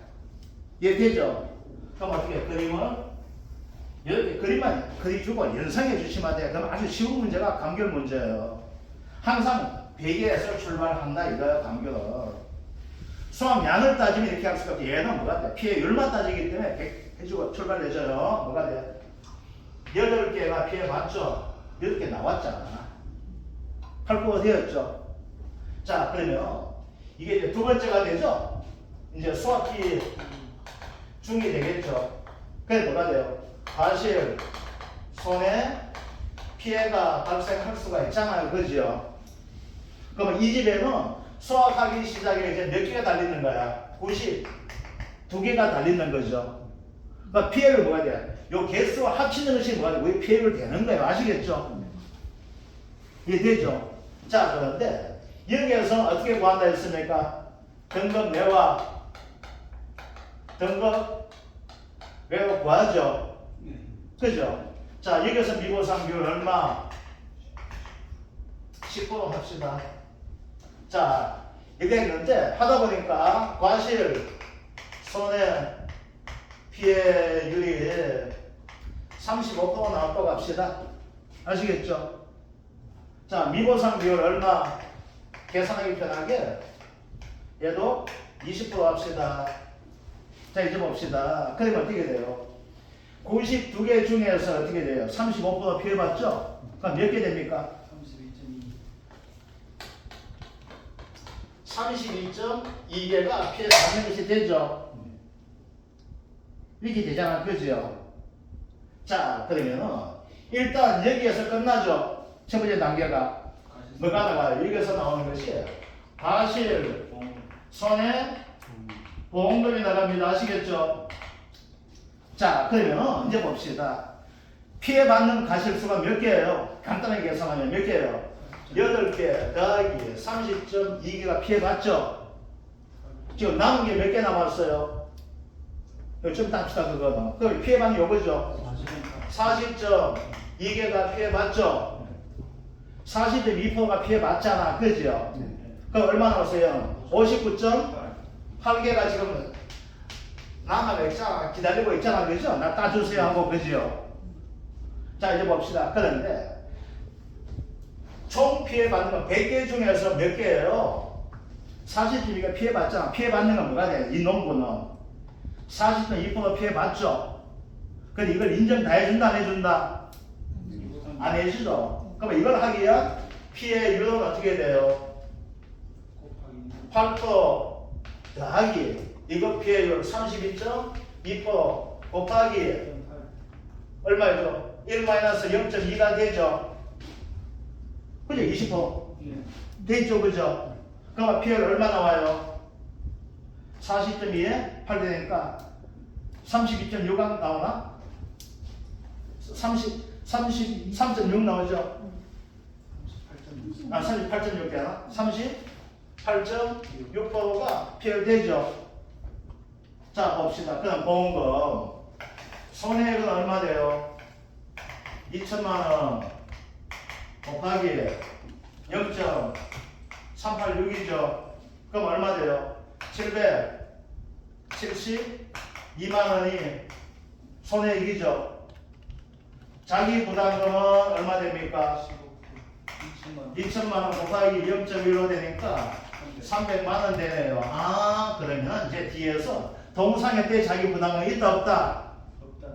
이해되죠? 그럼 어떻게 그림을 이렇게 그림만 그려주고 연상해 주시면 돼요. 그럼 아주 쉬운 문제가 감결 문제예요. 항상 100에서 출발한다 이거예요. 감결은. 수학 양을 따지면 이렇게 할 수가 없고 얘는 뭐가 돼? 피해율만 따지기 때문에 100 해주고 출발해줘요. 뭐가 돼? 8개가 피해봤죠? 8개 나왔잖아. 8%가 되었죠? 자, 그러면 이게 이제 두 번째가 되죠? 이제 수학기 중이 되겠죠? 그래 뭐가 돼요? 과실, 손해, 피해가 발생할 수가 있잖아요. 그죠? 그러면 이 집에는 수학하기 시작에 이제 몇 개가 달리는 거야? 92개가 달리는 거죠. 그러니까 피해를 뭐가 돼? 요 개수와 합치는 것이 뭐가 돼? 왜 피해를 되는 거예요? 아시겠죠? 이해되죠? 자, 그런데 여기에서 어떻게 구한다 했습니까? 등급 내와 등급 외로 구하죠? 그죠? 자, 여기서 미보상 비율 얼마? 10% 합시다. 자, 이게 있는데 하다 보니까 과실, 손해, 피해율이 35% 나왔다고 합시다. 아시겠죠? 자, 미보상 비율 얼마? 계산하기 편하게 얘도 20% 합시다. 자, 이제 봅시다. 그러면 어떻게 돼요? 92개 중에서 어떻게 돼요? 35% 피해봤죠? 그럼 몇 개 됩니까? 32.2개가 피해받는 것이 되죠? 이렇게 되잖아. 그죠? 자, 그러면은 일단 여기에서 끝나죠? 첫 번째 단계가 뭐가 나와요? 여기서 나오는 것이 과실, 손해, 보험금이 나갑니다. 아시겠죠? 자, 그러면 이제 봅시다. 피해받는 과실수가 몇 개예요? 간단하게 계산하면 몇 개예요? 8개 더하기 30.2개가 피해받죠? 지금 남은 게 몇 개 남았어요? 좀 답시다 그거는. 그럼 피해받는 요거죠? 40.2개가 피해받죠? 40.2%가 피해받잖아. 그죠? 그럼 얼마 나왔어요? 59.8개가 지금 남아가 있잖아. 기다리고 있잖아. 그죠? 나 따주세요 하고. 그죠? 자, 이제 봅시다. 그런데 총 피해받는 건 100개 중에서 몇 개예요? 40.2가 피해받잖아. 피해받는 건 뭐가 돼? 이 농부는 40.2% 피해받죠? 근데 이걸 인정 다 해준다 안 해준다? 안 해주죠. 그러면 이걸 하기 위한 피해율은 어떻게 돼요? 8% 더하기 이거 피해율 32.2% 곱하기 얼마죠? 1-0.2가 되죠? 그죠? 20% 되죠? 그죠? 그러면 피해율 얼마 나와요? 40.2에 8 되니까 32.6가 나오나? 33.6 나오죠? 38.6 되나? 38.6%가 피해되죠? 자, 봅시다. 그럼 보험금 손해액은 얼마 돼요? 2천만원 곱하기 0.386이죠? 그럼 얼마 돼요? 772만원이 손해액이죠? 자기 부담금은 얼마 됩니까? 2천만원 곱하기 0.1로 되니까 300만원 되네요. 아, 그러면 이제 뒤에서 동상회 때 자기 부담금이 있다 없다? 없다.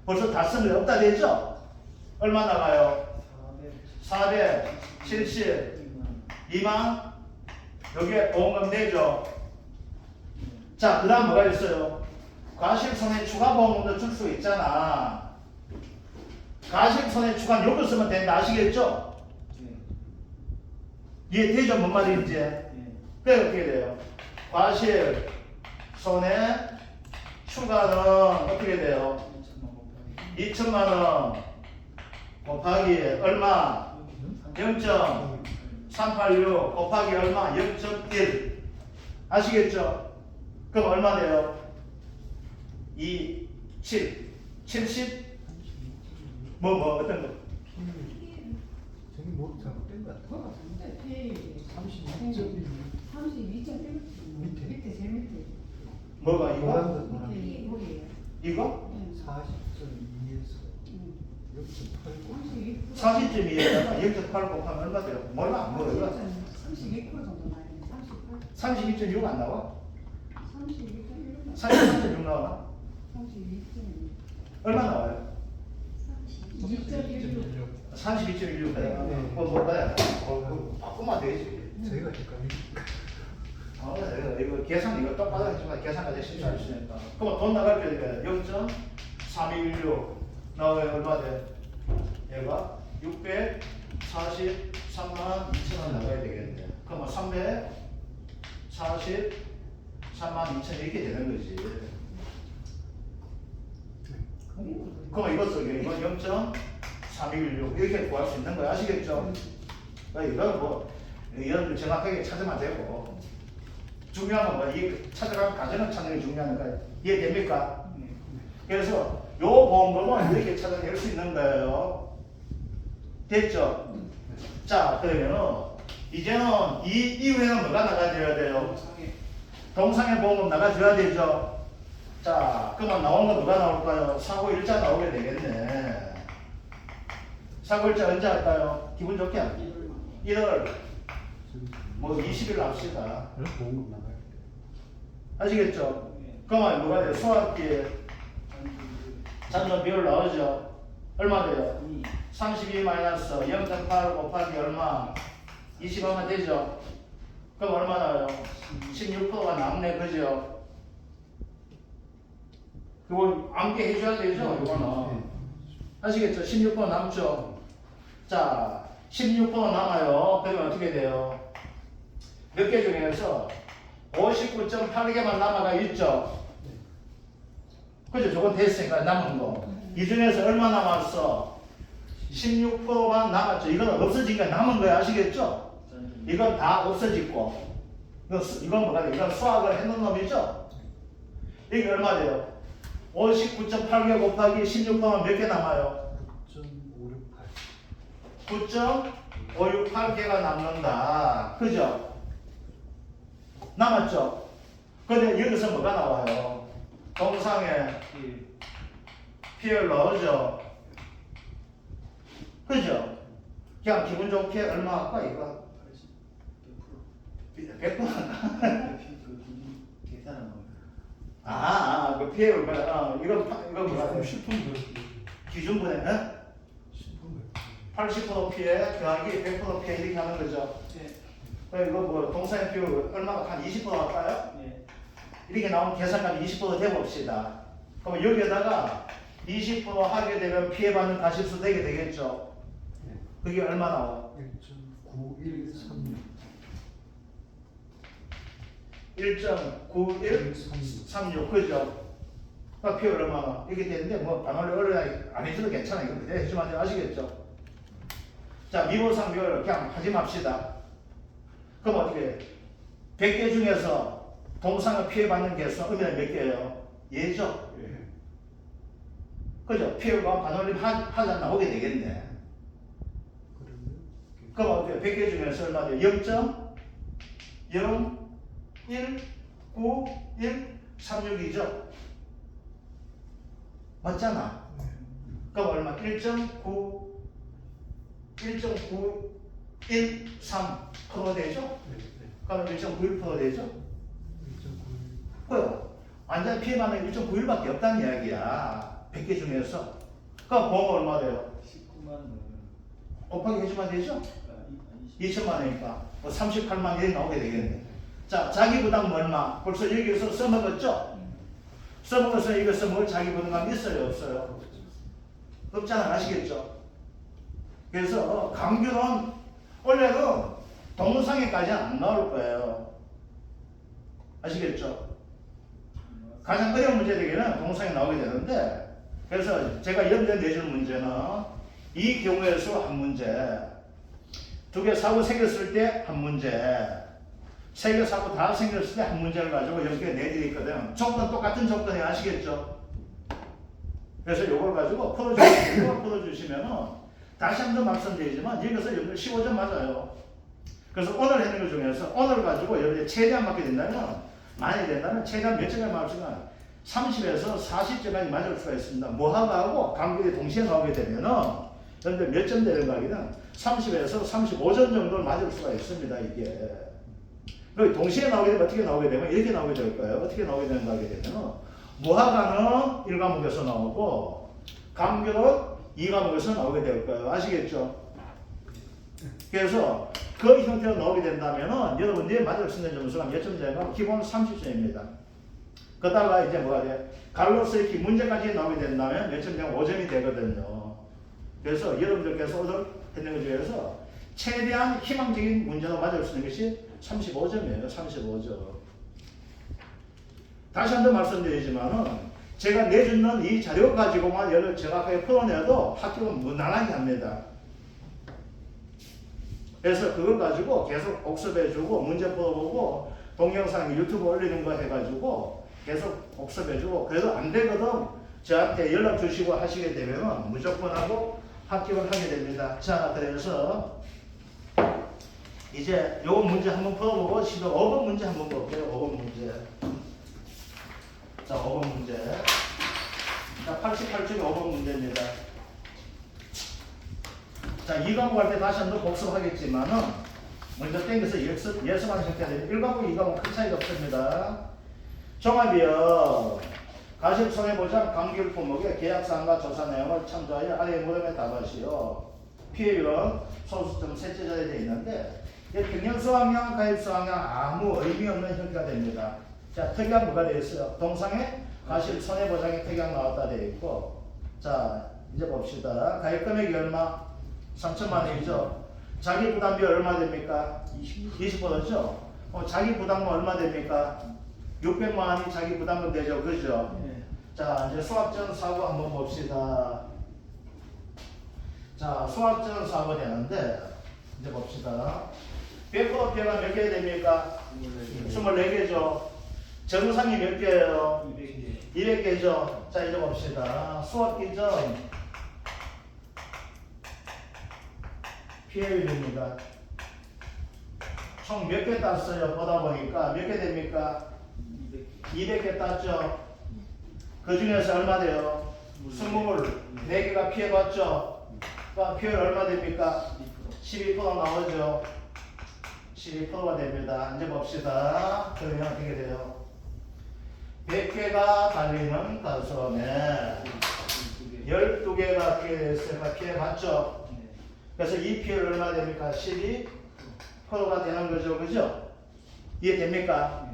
벌써 다 쓴 게 없다 되죠? 얼마 나가요? 472만 여기에 보험금 되죠? 자, 그 다음 뭐가 있어요? 과실손해 추가 보험금도 줄 수 있잖아. 과실손해 추가 요거 쓰면 된다. 아시겠죠? 이해되죠? 뭔 말인지? 그래 어떻게 돼요? 과실 손해 추가는 어떻게 돼요? 2천만 원 곱하기 얼마? 0.386 곱하기 얼마? 0.1 아시겠죠? 그럼 얼마 돼요? 2, 7, 70 뭐 어떤 거? 저기 뭐 잘못된 것 같아. 32.1 밑에 제일 밑에 뭐가 이거? 노란 이게 뭐예요? 이거? 40.2에서 0.89 40.2에다가 0.8 곱하면 얼마 돼요? 몰라 안 몰라 32% 정도 나요. 38. 32.6 안 나와? 32.1. 33.6 나와? 32.1. 얼마 나와요? 2.16. 32.16 해요. 네. 뭐야? 바꾸면 되지. 저희가 헷갈리니까. 이거 계산 이거 똑바로 했지만 계산까지 실수할 수 있으니까. 그럼 돈 나갈 때 0.3216 나와요. 얼마 돼? 얘가 643만 2천 원 나가야 되겠네. 그럼 343만 2천 이렇게 되는 거지. 그럼 이거 쓰게 이건 0.3216 이렇게 구할 수 있는 거야. 아시겠죠? 이건 뭐 이런 정확하게 찾으면 되고 중요한 건 뭐 이 찾아가는 과정을 찾는 게 중요하니까 이해됩니까? 그래서 요 보험금은 이렇게 찾아낼 수 있는 거예요. 됐죠? 자 그러면은 이제는 이 이후에는 뭐가 나가줘야 돼요? 동상의 보험금 나가줘야 되죠? 자 그러면 나온 건 누가 나올까요? 사고일자 나오게 되겠네. 사고일자 언제 할까요? 기분 좋게 1월 뭐 20일 합시다. 보험금 나가야 돼. 아시겠죠? 그러면 뭐가 돼요? 수학기에 잔존 비율 나오죠? 얼마 돼요? 32 마이너스 0.8 곱하기 얼마? 20하면 되죠? 그럼 얼마 나와요? 16%가 남네 그죠? 그거 암기 해줘야 되죠? 이거는 아시겠죠? 16% 남죠? 자 16% 남아요. 그러면 어떻게 돼요? 몇 개 중에서 59.8개만 남아가 있죠? 그죠? 저건 됐으니까 남은 거. 이 중에서 얼마 남았어? 16%만 남았죠. 이건 없어지니까 남은 거야. 아시겠죠? 이건 다 없어지고. 이건 뭐가 돼? 이건 수학을 해놓은 놈이죠? 이게 얼마 돼요? 59.8개 곱하기 16%만 몇 개 남아요? 9.568 9.568개가 남는다. 그죠? 남았죠? 근데 여기서 뭐가 나와요? 동상에 피해를 넣어죠? 그죠? 그냥 기분 좋게 얼마 할까 이거? 100% 계산하는 거. 그 피해를 이거 뭐라 그래? 10분 들었지. 기준분에 80% 피해 더하기 100% 피해 이렇게 하는 거죠? 이거 뭐 동사의 비율 얼마가 한 20% 할까요? 이렇게 나오면 계산까지 20% 대봅시다. 그럼 여기에다가 20% 하게 되면 피해받는 가십수 되게 되겠죠? 그게 얼마 나와? 1.9136 1.9136 그죠? 피해 얼마나 이렇게 되는데 뭐 단원을 어려야 안 해줘도 괜찮아. 이거 그대로 해주면 아시겠죠? 자 미분상 비율 그냥 하지 맙시다. 그럼 어떻게 해? 100개 중에서 동상을 피해받는 개수 의미는 몇 개예요? 예죠? 그죠? 피해가 반올림 하자 나오게 되겠네. 그럼 어떻게 100개 중에서 얼마 돼요? 0.0193136이죠? 맞잖아. 그럼 얼마? 1.913% 되죠? 그럼 1.91% 되죠? 그래요. 완전 피해만은 1.91밖에 없다는 이야기야. 100개 중에서. 그럼 보험 얼마 돼요? 19만 원. 곱하기 해주면 되죠? 2천만 원이니까 38만 원이 나오게 되겠네. 자, 자기 부담 얼마? 벌써 여기서 써먹었죠? 써먹어서 이거 써먹을 자기 부담감 있어요 없어요? 없잖아. 아시겠죠? 그래서 강규는 원래는 동영상에까지는 안 나올 거예요. 아시겠죠? 가장 어려운 문제들에게는 동영상이 나오게 되는데 그래서 제가 연대 내준 문제는 이 경우의 수 한 문제, 두 개 사고 생겼을 때 한 문제, 세 개 사고 다 생겼을 때 한 문제를 가지고 여기에 내드리거든. 조건 똑같은 조건이 아시겠죠? 그래서 이걸 가지고 풀어주시면은 다시 한 번 말씀드리지만 여기서 여러분들 15점 맞아요. 그래서 오늘 했는 것 중에서 오늘 가지고 여러분들 최대한 맞게 된다면 많이 된다면 최대한 몇 점을 맞을 수가 30에서 40점까지 맞을 수가 있습니다. 모하고 강규이 동시에 나오게 되면은 여러분들 몇 점 되는 거 하기는 30에서 35점 정도를 맞을 수가 있습니다. 이게. 그리고 동시에 나오게 되면 어떻게 나오게 되면 이렇게 나오게 될 거예요. 어떻게 나오게 되는가 하게 되면 모하가는 1과목에서 나오고 강규는 2과목에서 나오게 될 거예요. 아시겠죠? 그래서 그 형태로 나오게 된다면은 여러분들이 맞을 수 있는 점수가 몇 점 되면 기본 30점입니다. 그러다가 이제 뭐가 돼? 갈로서 이렇게 문제까지 나오게 된다면 몇 점 되면 5점이 되거든요. 그래서 여러분들께서 오늘 했는 것 중에서 최대한 희망적인 문제로 맞을 수 있는 것이 35점이에요. 35점. 다시 한 번 말씀드리지만은 제가 내주는 이 자료 가지고만 여러 정확하게 풀어내도 학교는 무난하게 합니다. 그래서 그걸 가지고 계속 복습해주고 문제 풀어보고 동영상 유튜브 올리는 거 해가지고 계속 복습해주고 그래도 안 되거든 저한테 연락 주시고 하시게 되면 무조건 하고 합격을 하게 됩니다. 자, 그래서 이제 요 문제 한번 풀어보고 5번 문제 한번 볼게요. 5번 문제. 자, 5번 문제. 자, 88쪽에 5번 문제입니다. 자, 2과목 할 때 다시 한번 복습하겠지만은 먼저 땡겨서 예습하는 형태가 되면 1과목, 2과목 큰 차이가 없습니다. 종합이요. 가실 손해보장 감귤 품목의 계약사항과 조사 내용을 참조하여 아래의 물음에 답하시오. 피해율은 소수점 셋째 자리에 되어 있는데 평형수학량, 가입수학량 아무 의미 없는 형태가 됩니다. 자, 특약 뭐가 되어 있어요? 동상에 가실 손해보장의 특약 나왔다 되어 있고 자, 이제 봅시다. 가입 금액이 얼마? 3천만 원이죠. 자기 부담비 얼마 됩니까? 20%죠. 자기 부담금 얼마 됩니까? 600만 원이 자기 부담금 되죠. 그죠? 네. 자, 이제 수학전 사고 한번 봅시다. 자, 수학전 사고 되는데 이제 봅시다. 100% 피해가 몇 개 됩니까? 24개죠. 정상이 몇 개예요? 200개죠. 자, 이제 봅시다. 수학기전 피해율입니다. 총 몇 개 땄어요? 보다 보니까 몇 개 됩니까? 200개 땄죠. 그 중에서 얼마 돼요? 24개가 피해봤죠. 피해율 얼마 됩니까? 12% 나오죠. 12%가 됩니다. 이제 봅시다. 그러면 어떻게 돼요? 100개가 달리는 가수원에 12개가 피해됐으니까 피해봤죠. 그래서 이 피해율 얼마 됩니까? 12%가 되는 거죠. 그죠? 이해됩니까?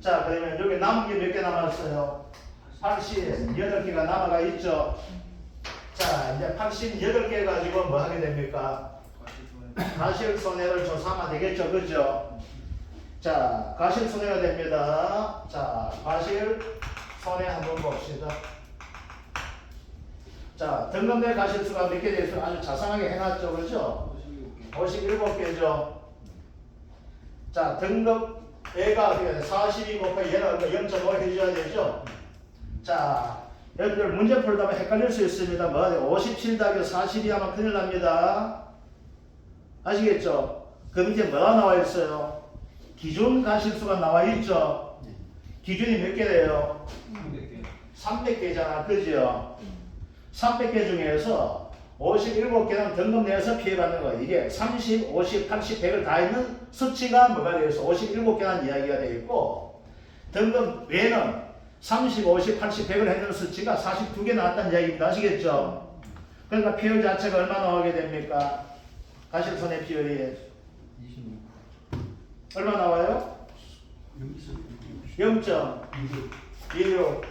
자, 그러면 여기 남은 게 몇 개 남았어요? 88개가 남아가 있죠. 자, 이제 88개 가지고 뭐 하게 됩니까? 가실 손해를 조사하면 되겠죠. 그죠? 자, 가실 손해가 됩니다. 자, 가실 손해 한번 봅시다. 자, 등급내 가실 수가 몇 개 되어서 아주 자상하게 해놨죠. 그죠? 57개죠. 자, 등급 A가 어떻게 돼? 42 곱하기 얘는 0.5 해줘야 되죠. 자, 여러분들 문제 풀다면 헷갈릴 수 있습니다. 뭐가 돼요? 57 더하기 42 하면 큰일 납니다. 아시겠죠? 그 밑에 뭐가 나와 있어요? 기준 가실수가 나와 있죠? 기준이 몇 개 돼요? 300개잖아. 그죠? 300개 중에서 57개는 등급 내에서 피해받는 거예요. 이게 30, 50, 80, 100을 다 있는 수치가 뭐가 되어 있어? 57개라는 이야기가 되어 있고 등급 외에는 30, 50, 80, 100을 했는 수치가 42개 나왔다는 이야기입니다. 아시겠죠? 그러니까 피해율 자체가 얼마 나오게 됩니까? 가실손해 피해율이 26. 얼마 나와요? 0.26.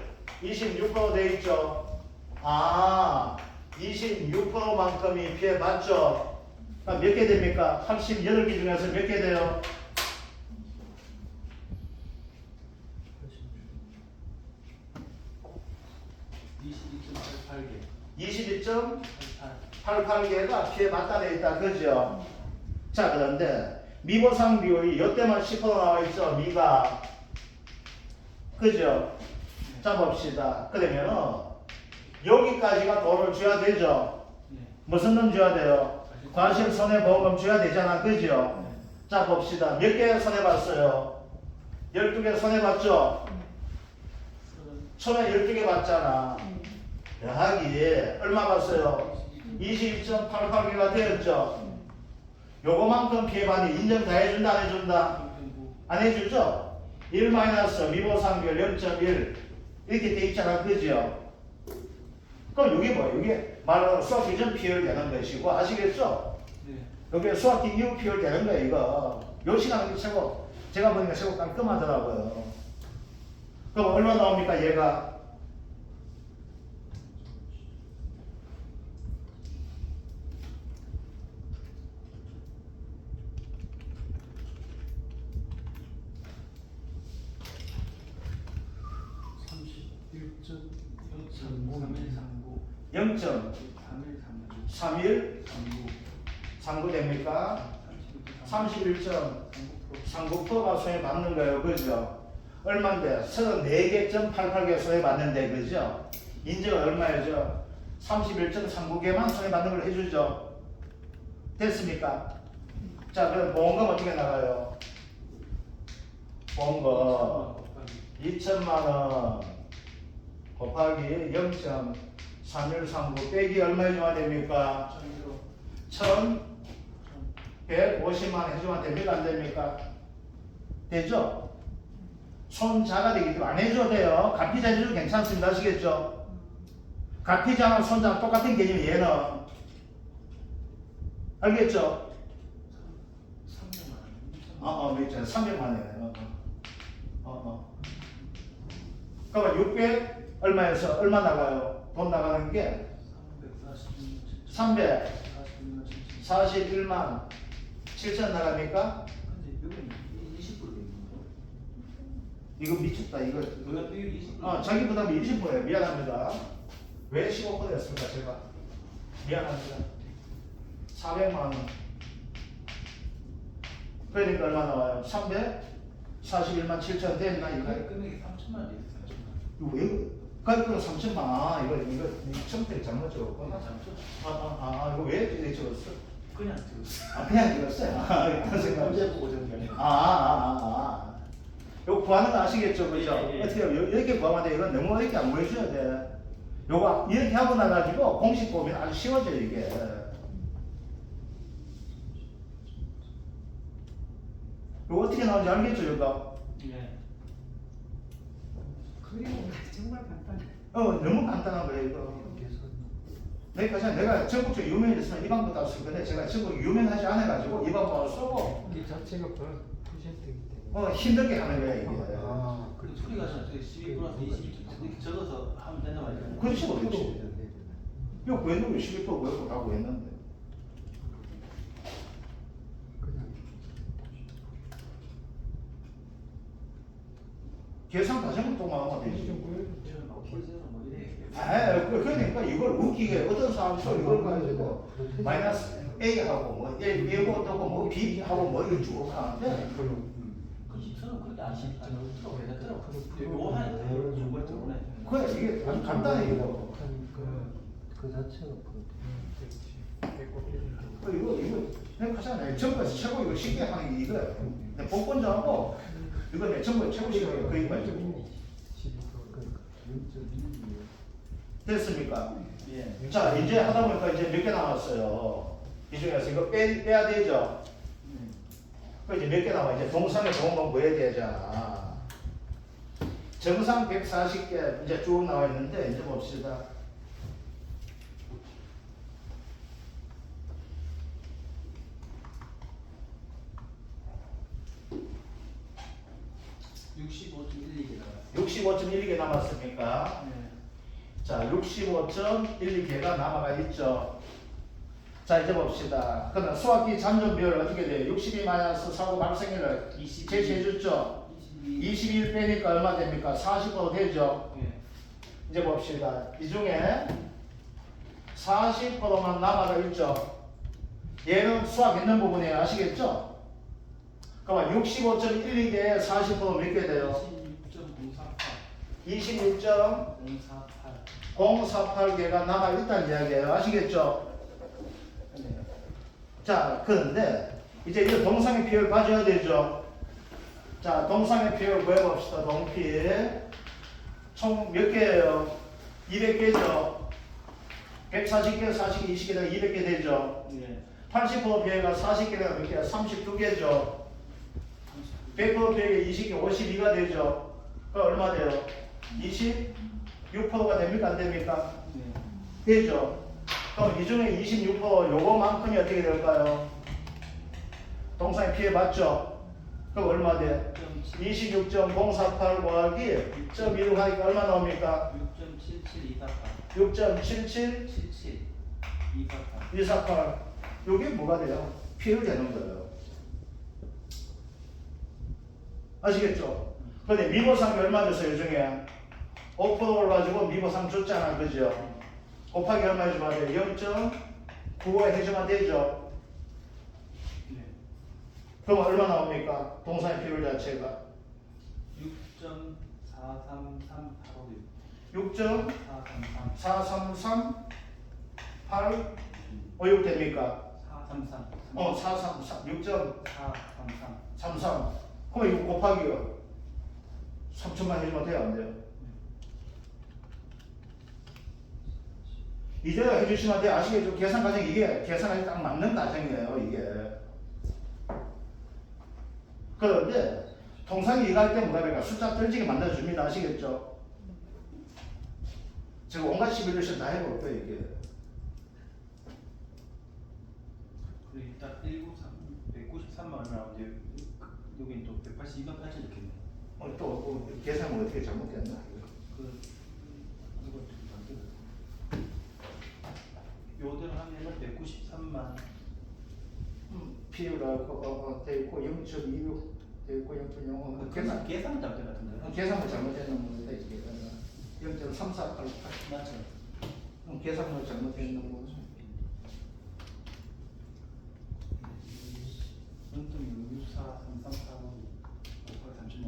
26%돼 있죠. 아, 26%만큼이 피해 봤죠. 몇 개 됩니까? 88개 중에서 몇 개 돼요? 22.88개. 22.88개가 피해 봤다 돼 있다. 그죠? 자, 그런데 미보상 비율이 이때만 10% 나와 있죠. 미가. 그죠? 자, 봅시다. 그러면은 여기까지가 돈을 줘야 되죠. 네. 무슨 놈 줘야 돼요? 과실 손해보험금 줘야 되잖아. 그죠? 자, 봅시다. 몇 개 손해봤어요? 12개 손해봤죠? 처음에 12개 봤잖아. 여기 얼마 봤어요? 22.88개가 되었죠? 요거만큼 피해받니 인정 다 해준다 안 해준다? 안 해주죠? 1 마이너스 미보상비율 0.1 이렇게 돼 있잖아. 그죠? 그럼 이게 뭐예요? 이게 말로 수학 기준 피율 되는 것이고 아시겠죠? 네. 여기 수학기 이후 피율 되는 거예요. 이거 요 시간이 최고 제가 보니까 최고 깔끔하더라고요. 그럼 얼마 나옵니까 얘가? 삼 0.31 39 됩니까? 31.39%가 손해받는 거예요. 그죠? 얼마인데? 34개.88개 손해받는데, 그죠? 인제가 얼마예요? 31.39개만 손해받는 걸 해주죠. 됐습니까? 자, 그럼 보험금 어떻게 나가요? 보험금 2천만원 곱하기 0.3139 빼기 얼마 해주면 됩니까? 1,150만 해주면 됩니까? 안 됩니까? 되죠? 손자가 되기 때문에 안 해줘도 돼요. 가피자 해줘도 괜찮습니다. 아시겠죠? 가피자랑 손자랑 똑같은 개념이 얘는. 알겠죠? 300만 원. 그러면 600 얼마에서 얼마 나가요? 돈 나가는 게 341만 7천 나갑니까? 이거 미쳤다. 이거 자기 부담이 20%예요. 미안합니다. 왜 15%였습니까? 제가 미안합니다. 400만 원. 그러니까 얼마 나와요? 341만 7천 되니까 이거 금액이 3천만 원 돼요. 이거 왜 그러니까 3천만 이거 2천대 잘못 적었고 이거 왜 이렇게 적었어? 그냥 찍었어. 그냥 적었어요. 그런 생각. 언제 보고 적은 요거 구하는 거 아시겠죠? 그죠? 예. 어떻게 이렇게 구하면 돼? 이건 너무 이렇게 안 보여줘야 돼. 요거 이렇게 하고 나가지고 공식 보면 아주 쉬워져요 이게. 요거 어떻게 나오는지 알겠죠? 이거? 예. 그리고 정말 간단해. 너무 간단한 거예요 이거. 내가 전국적으로 유명했으면 이 방법 다 쓸 건데 제가 전국 유명하지 않아가지고 이 방법을 쓰고 이 자체가 퍼센트이기 때문에. 힘들게 하는 거야 이게. 그 소리가 12 플러스 20 이렇게 적어서 하면 된단 말이에요. 그렇지 그렇지. 이거 구했는데 11% 구했고 다 구했는데. 계산 다시 한번 동화하면 되지. 그러니까 이걸 웃기게 어떤 사람도 이걸 가지고 마이너스 A하고 뭐 A고 또고 뭐 B하고 뭐 이걸 쭉 하는데 저는 그렇게 안 하더라고요. 요거 하니까 요걸 때문에. 그래 이게 아주 간단해 이거. 그 자체가 이거 생각하잖아요. 정부에서 최고 이거 쉽게 하는 게 이거예요. 복권자하고 이거 내 정부에 최고 쉽게 그 이거죠. 됐습니까? 예. 자 이제 하다 보니까 이제 몇 개 남았어요. 이 중에서 이거 빼야 되죠. 그 이제 몇 개 남아? 이제 동상의 보험금 구해야 되잖아. 정상 140개 이제 쭉 나와 있는데 이제 봅시다. 65.12개 남았습니까? 네. 자, 65.12개가 남아가 있죠. 자, 이제 봅시다. 그러면 수학기 잔존 비율 어떻게 돼요? 62 마이너스 4고 발생률을 22. 제시해줬죠. 21 빼니까 얼마 됩니까? 40% 되죠. 네. 이제 봅시다. 이 중에 40%만 남아가 있죠. 얘는 수학 있는 부분이에요. 아시겠죠? 그러면 65.12개에 40% 몇 개 돼요? 26.048. 26.048개가 남아있다는 이야기예요. 아시겠죠? 네. 자, 그런데 이제 이 동상의 비율 가져야 되죠. 자, 동상의 비율 구해봅시다. 동필. 총 몇 개예요? 200개죠. 140개, 40개, 20개가 200개 되죠. 네. 80% 비회가 40개가 몇 개야? 32개죠. 100% 비회가 20개, 52가 되죠. 그 얼마 돼요? 26%가 됩니까? 안 됩니까? 네. 되죠. 그럼 이 중에 26% 요거만큼이 어떻게 될까요? 동상의 피해 봤죠? 그럼 얼마 돼? 26.048 곱하기 1.16 하니까 얼마 나옵니까? 6.77248. 6.77 248. 248. 요게 뭐가 돼요? 피해를 되는 거예요. 아시겠죠? 근데 미보상이 얼마 줬어요? 이 중에 5%를 가지고 미보상 줬잖아. 그죠? 곱하기 얼마 해주면 돼요? 0.95 해주면 되죠? 네. 그럼 그럼 얼마 나옵니까? 동사의 비율 자체가 6.433856. 6.4338 5 됩니까? 433. 433 6.33 433. 그럼 이거 곱하기요 3천만 해주면 돼요? 안 돼요? 이대로 해주시면 돼요. 아시겠죠? 계산 과정 이게 계산이 딱 맞는 과정이에요. 이게. 그런데 통상이 이거 할 때 뭐라 그럴까? 숫자 떨지게 만들어줍니다. 아시겠죠? 제가 온갖 시뮬레이션 다 해볼 거예요. 이게. 그리고 일단 193만 얼마 나오는데 여기 또 182만 8천 이렇겠네. 또 계산을 어떻게 잘못했나? 이거 좀 만들어. 요대로 하면은 193만. 비율 돼 있고 0.26 돼 있고 0.05 계산은 잘된 것 같은데. 계산을 잘못했는 겁니다. 이게 0.3488 맞죠. 계산을 잘못했는 거죠. 0.64338 30만 원.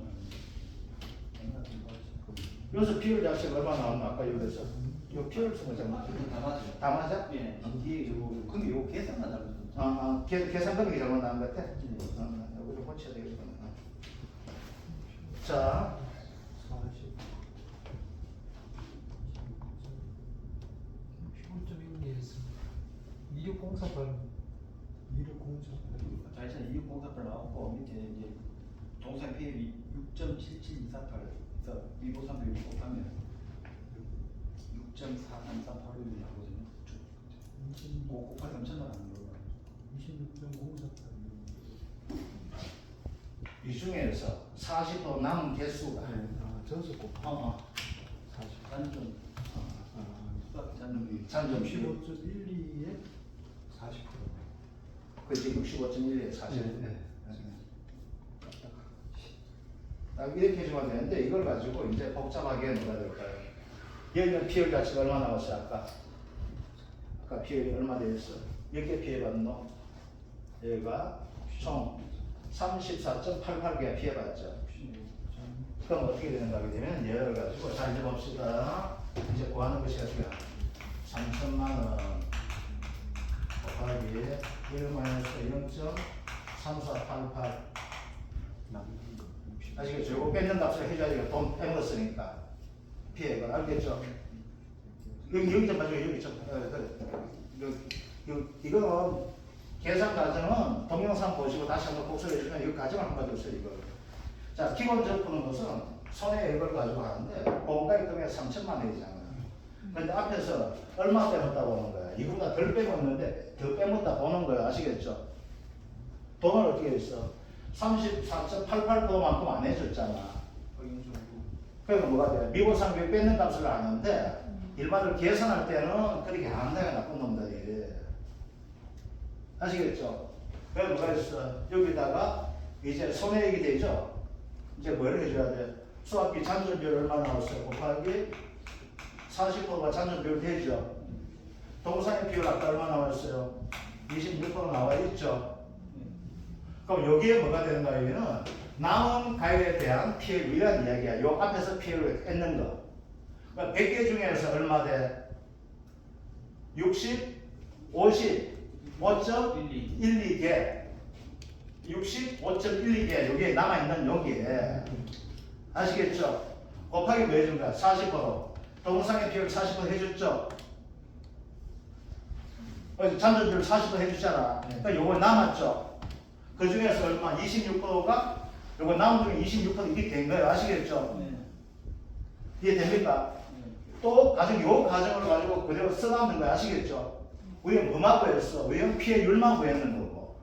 여기서 비율 자체가 얼마 나왔나? 아까 여기서 이 비율 수가 잘못했나? 다 맞아요. 다 맞아? 예. 뒤에 요 근데 요 계산만 잘못했어. 계산 금액이 잘못 나온 것 같아? 네. 여기를 고쳐야 되겠구나. 자, 40 15.1개 했습니다. 2604 자이찬 2604 나왔고 밑에 이제 동산 피해비 6.77248에서 153도 6 곱하면 6.43386이 나오거든요. 5 곱하기 3천만 원 나오는 26.048. 이 중에서 40% 남은 개수가 전수 곱 40. 잔존 수학 잔존비 잔존 비율 15.12에 40%. 그치 65.1에 40. 네. 이렇게 해주면 되는데 이걸 가지고 이제 복잡하게 뭐가 될까요? 여기는 비율 자체가 얼마 나왔어요? 아까 비율이 얼마 되었어? 몇 개 피해받노? 여기가 총 34.88개가 피해받죠. 그럼 어떻게 되는가 하게 되면 얘를 가지고 자 이제 봅시다. 이제 구하는 것이 어떻게 3천만 원 곱하기 1-0.3488 아시겠죠? 이거 뺏는 값을 해줘야 되니까 돈 빼먹었으니까 피해가 알겠죠? 여기 좀 봐줘. 여기 좀 이거 계산 과정은 동영상 보시고 다시 한번 복습해 주면 이거 과정을 한번 봐주세요. 이거. 자, 기본적으로 푸는 것은 손해 이걸 가지고 하는데 공가의 금액 3천만 원이잖아. 근데 앞에서 얼마 빼먹다 보는 거야. 이거보다 덜 빼먹는데 더 빼먹다 보는 거야. 아시겠죠? 돈을 어떻게 했어? 34.88%만큼 안 해줬잖아. 그러니까 뭐가 돼? 미보상 비율 뺏는 값을 아는데 일반적으로 계산할 때는 그렇게 안 한다가 나쁜 놈들이. 아시겠죠? 그래서 뭐가 있어? 여기다가 이제 손해액이 되죠? 이제 뭐를 해줘야 돼? 수학비 잔존 비율 얼마 나왔어요? 곱하기 40%가 잔존 비율 되죠? 동사의 비율 아까 얼마 나왔어요? 26% 나와 있죠? 그럼 여기에 뭐가 되는가? 여기는 남은 가액에 대한 피해율이란 이야기야. 요 앞에서 피해율을 뺏는 거. 그러니까 100개 중에서 얼마 돼? 60, 50, 5.12개. 65.12개. 여기에 남아있는 여기에. 아시겠죠? 곱하기 뭐 해준 거야? 40%. 동상의 비율 40% 해줬죠? 잔존비율 40% 해주잖아. 그러니까 요거 남았죠? 그 중에서 얼마? 26%가 요거 남은 중에 26% 이게 된 거예요. 아시겠죠? 네. 이해됩니까? 또 요 가정을 가지고 그대로 써놨는 거야. 아시겠죠? 우리가 뭐만 구했어? 우리는 피해율만 구했는 거고.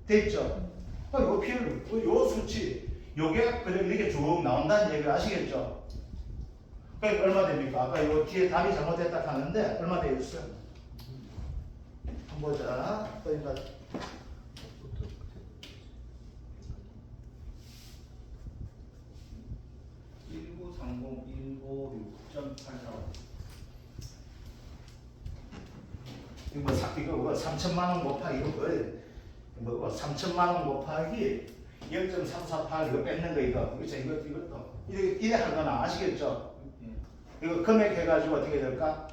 됐죠? 요 피해율, 요 수치, 요게 그대로 이렇게 쭉 나온다는 얘기를 아시겠죠? 그러니까 얼마 됩니까? 아까 요 뒤에 답이 잘못됐다 하는데 얼마 되겠어요? 한번 보자. 그러니까 1930 156.84. 이거 3천만 원 곱하기 이거 3천만 원 곱하기 0.348 이거 뺏는 거 이거 그렇죠? 이것도 이래 한 거나 아시겠죠? 이거 금액 해가지고 어떻게 될까?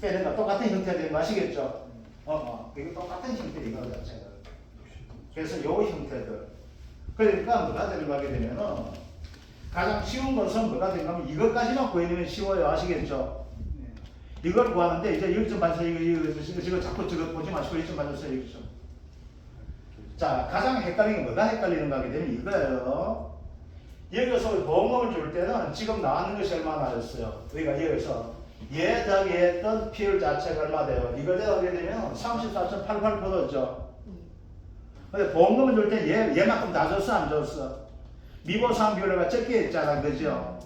빼는 거 똑같은 형태가 되는 거 아시겠죠? 이거 똑같은 형태 이거 자체가. 그래서 요 형태들. 그러니까 뭐가 되는 거 하게 되면은 가장 쉬운 것은 뭐가 되는 거면 이것까지만 구해내면 쉬워요. 아시겠죠? 이걸 구하는데 이제 1점 맞춰서 이거 자꾸 저거 보지 마시고 1점 맞춰서 이거죠. 자, 가장 헷갈리는 게 뭐가 헷갈리는가 하게 되면 이거예요. 여기서 보험금을 줄 때는 지금 나왔는 것이 얼마 나왔어요? 우리가 여기서 얘 더하기 했던 피율 자체가 얼마 돼요? 이걸 더하게 되면 34.88%죠. 근데 보험금을 줄 때 얘만큼 다 줬어 안 줬어? 미보상 비율가 적게 했잖아, 그죠?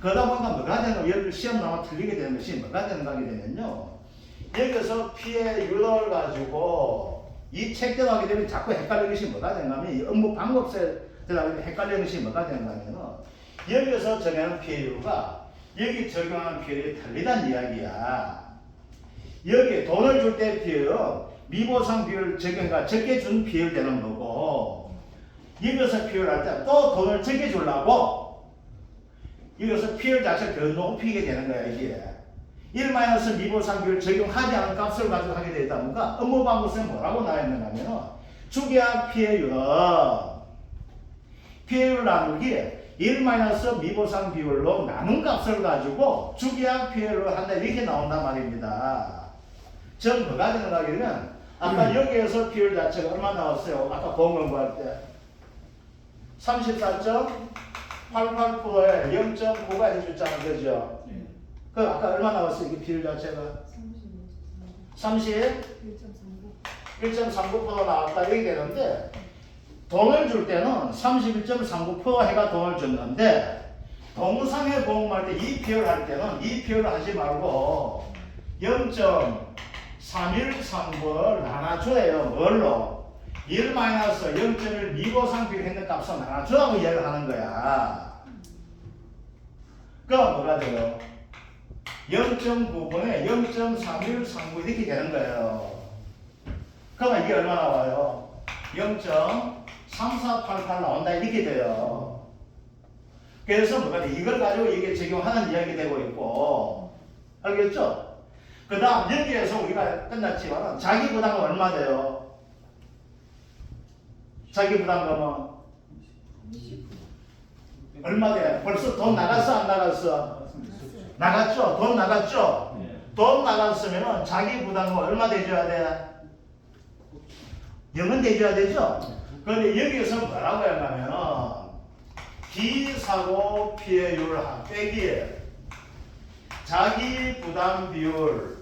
그러다 보니까 뭐가 되는 거예요? 시험 나오면 틀리게 되는 것이 뭐가 되는가 하게 되면요. 여기서 피해율을 가지고 이 책대로 하게 되면 자꾸 헷갈리는 것이 뭐가 되는가 하면 이 업무 방법에 들어가면 헷갈리는 것이 뭐가 되는가 하면 여기서 정하는 피해율과 여기 적용하는 피해율이 틀리다는 이야기야. 여기 돈을 줄 때 피해율은 미보상 비율 적용과 적게 준 피해율 되는 거고 여기서 피해율 할 때 또 돈을 적게 주려고 이것은 피해율 자체를 더 높이게 되는 거야, 이게. 1- 미보상 비율 적용하지 않은 값을 가지고 하게 되다 보니까 업무 방법에 뭐라고 나와 있는가 하면 주계약 피해율은 피해율 나누기 1- 미보상 비율로 나눈 값을 가지고 주계약 피해율을 한다 이렇게 나온단 말입니다. 즉 뭐가 되는가 하면 아까 여기에서 피해율 자체가 얼마 나왔어요? 아까 보험금 구할 때 34.88%에 0.9가 해줬잖아, 그죠? 그 아까 얼마 나왔어요? 이게 비율 자체가 1.39% 나왔다 이렇게 되는데 돈을 줄 때는 31.39% 해가 돈을 줬는데 동상의 보험할 때 이 비율 할 때는 이 비율을 하지 말고 0.3139를 나눠줘요. 뭘로? 1-0.1 미보상 비율 했는 값을 나눠주라고 이야기를 하는 거야. 그럼 뭐가 돼요? 0.9분에 0.3139 이렇게 되는 거예요. 그러면 이게 얼마 나와요? 0.3488 나온다 이렇게 돼요. 그래서 뭐가 돼? 이걸 가지고 이게 적용하는 이야기 되고 있고 알겠죠? 그 다음 여기에서 우리가 끝났지만 자기 부담은 얼마 돼요? 자기 부담금은 얼마 돼? 벌써 돈 나갔어 안 나갔어? 나갔죠? 돈 나갔죠? 돈 나갔으면 자기 부담금 얼마 대줘야 돼? 0은 대줘야 되죠? 그런데 여기서 뭐라고 하냐면 비사고 피해율 빼기 자기 부담 비율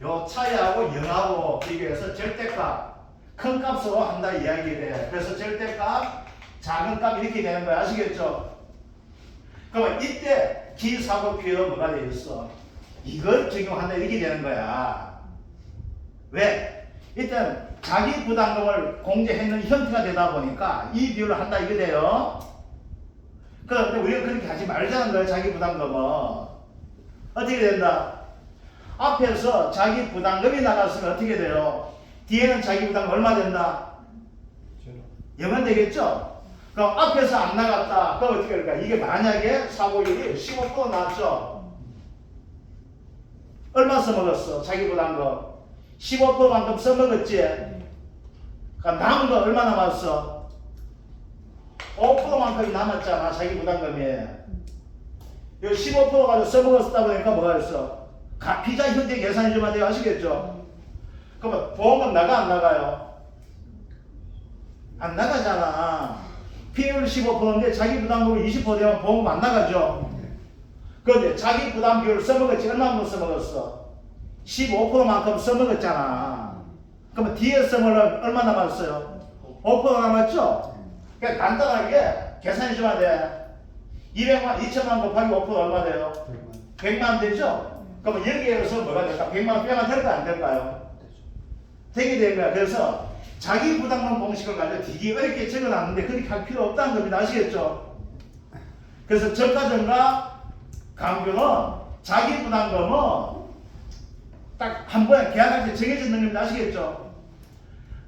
요 차이하고 0하고 비교해서 절대값 큰 값으로 한다 이야기래. 그래서 절대값 작은 값 이렇게 되는 거야. 아시겠죠? 그러면 이때 기사고표현 뭐가 되어 있어? 이걸 적용한다 이렇게 되는 거야. 왜? 일단 자기 부담금을 공제했는 형태가 되다 보니까 이 비율을 한다 이게 돼요. 그런데 우리가 그렇게 하지 말자는 거예요. 자기 부담금은 어떻게 된다? 앞에서 자기 부담금이 나갔으면 어떻게 돼요? 뒤에는 자기 부담금 얼마 된다? 0은 되겠죠? 그럼 앞에서 안 나갔다. 그럼 어떻게 될까? 이게 만약에 사고율이 15% 나왔죠? 얼마 써먹었어? 자기 부담금 15%만큼 써먹었지? 그럼 남은 거 얼마 남았어? 5%만큼이 남았잖아. 자기 부담금이. 이 15% 가지고 써먹었다 보니까 뭐가 있어? 가피자 현재 계산해 주면 돼요. 아시겠죠? 그러면 보험금 나가 안 나가요? 안 나가잖아. 피해율 15%인데 자기 부담금이 20% 되면 보험금 안 나가죠? 그런데 자기 부담 비율을 써먹었지. 얼마만큼 써먹었어? 15%만큼 써먹었잖아. 그러면 뒤에 써먹으면 얼마 남았어요? 5% 남았죠? 그러니까 간단하게 계산해 주면 돼. 200만, 2천만 곱하기 5% 얼마 돼요? 100만 되죠? 그러면 여기에서 뭐가 될까? 100만 빼면 될까 안 될까요? 되게 된 거야. 그래서 자기 부담금 공식을 가지고 되게 어렵게 적어놨는데 그렇게 할 필요 없다는 겁니다. 아시겠죠? 그래서 저가전과 강규는 자기 부담금은 딱 한 번에 계약할 때 정해진 겁니다. 아시겠죠?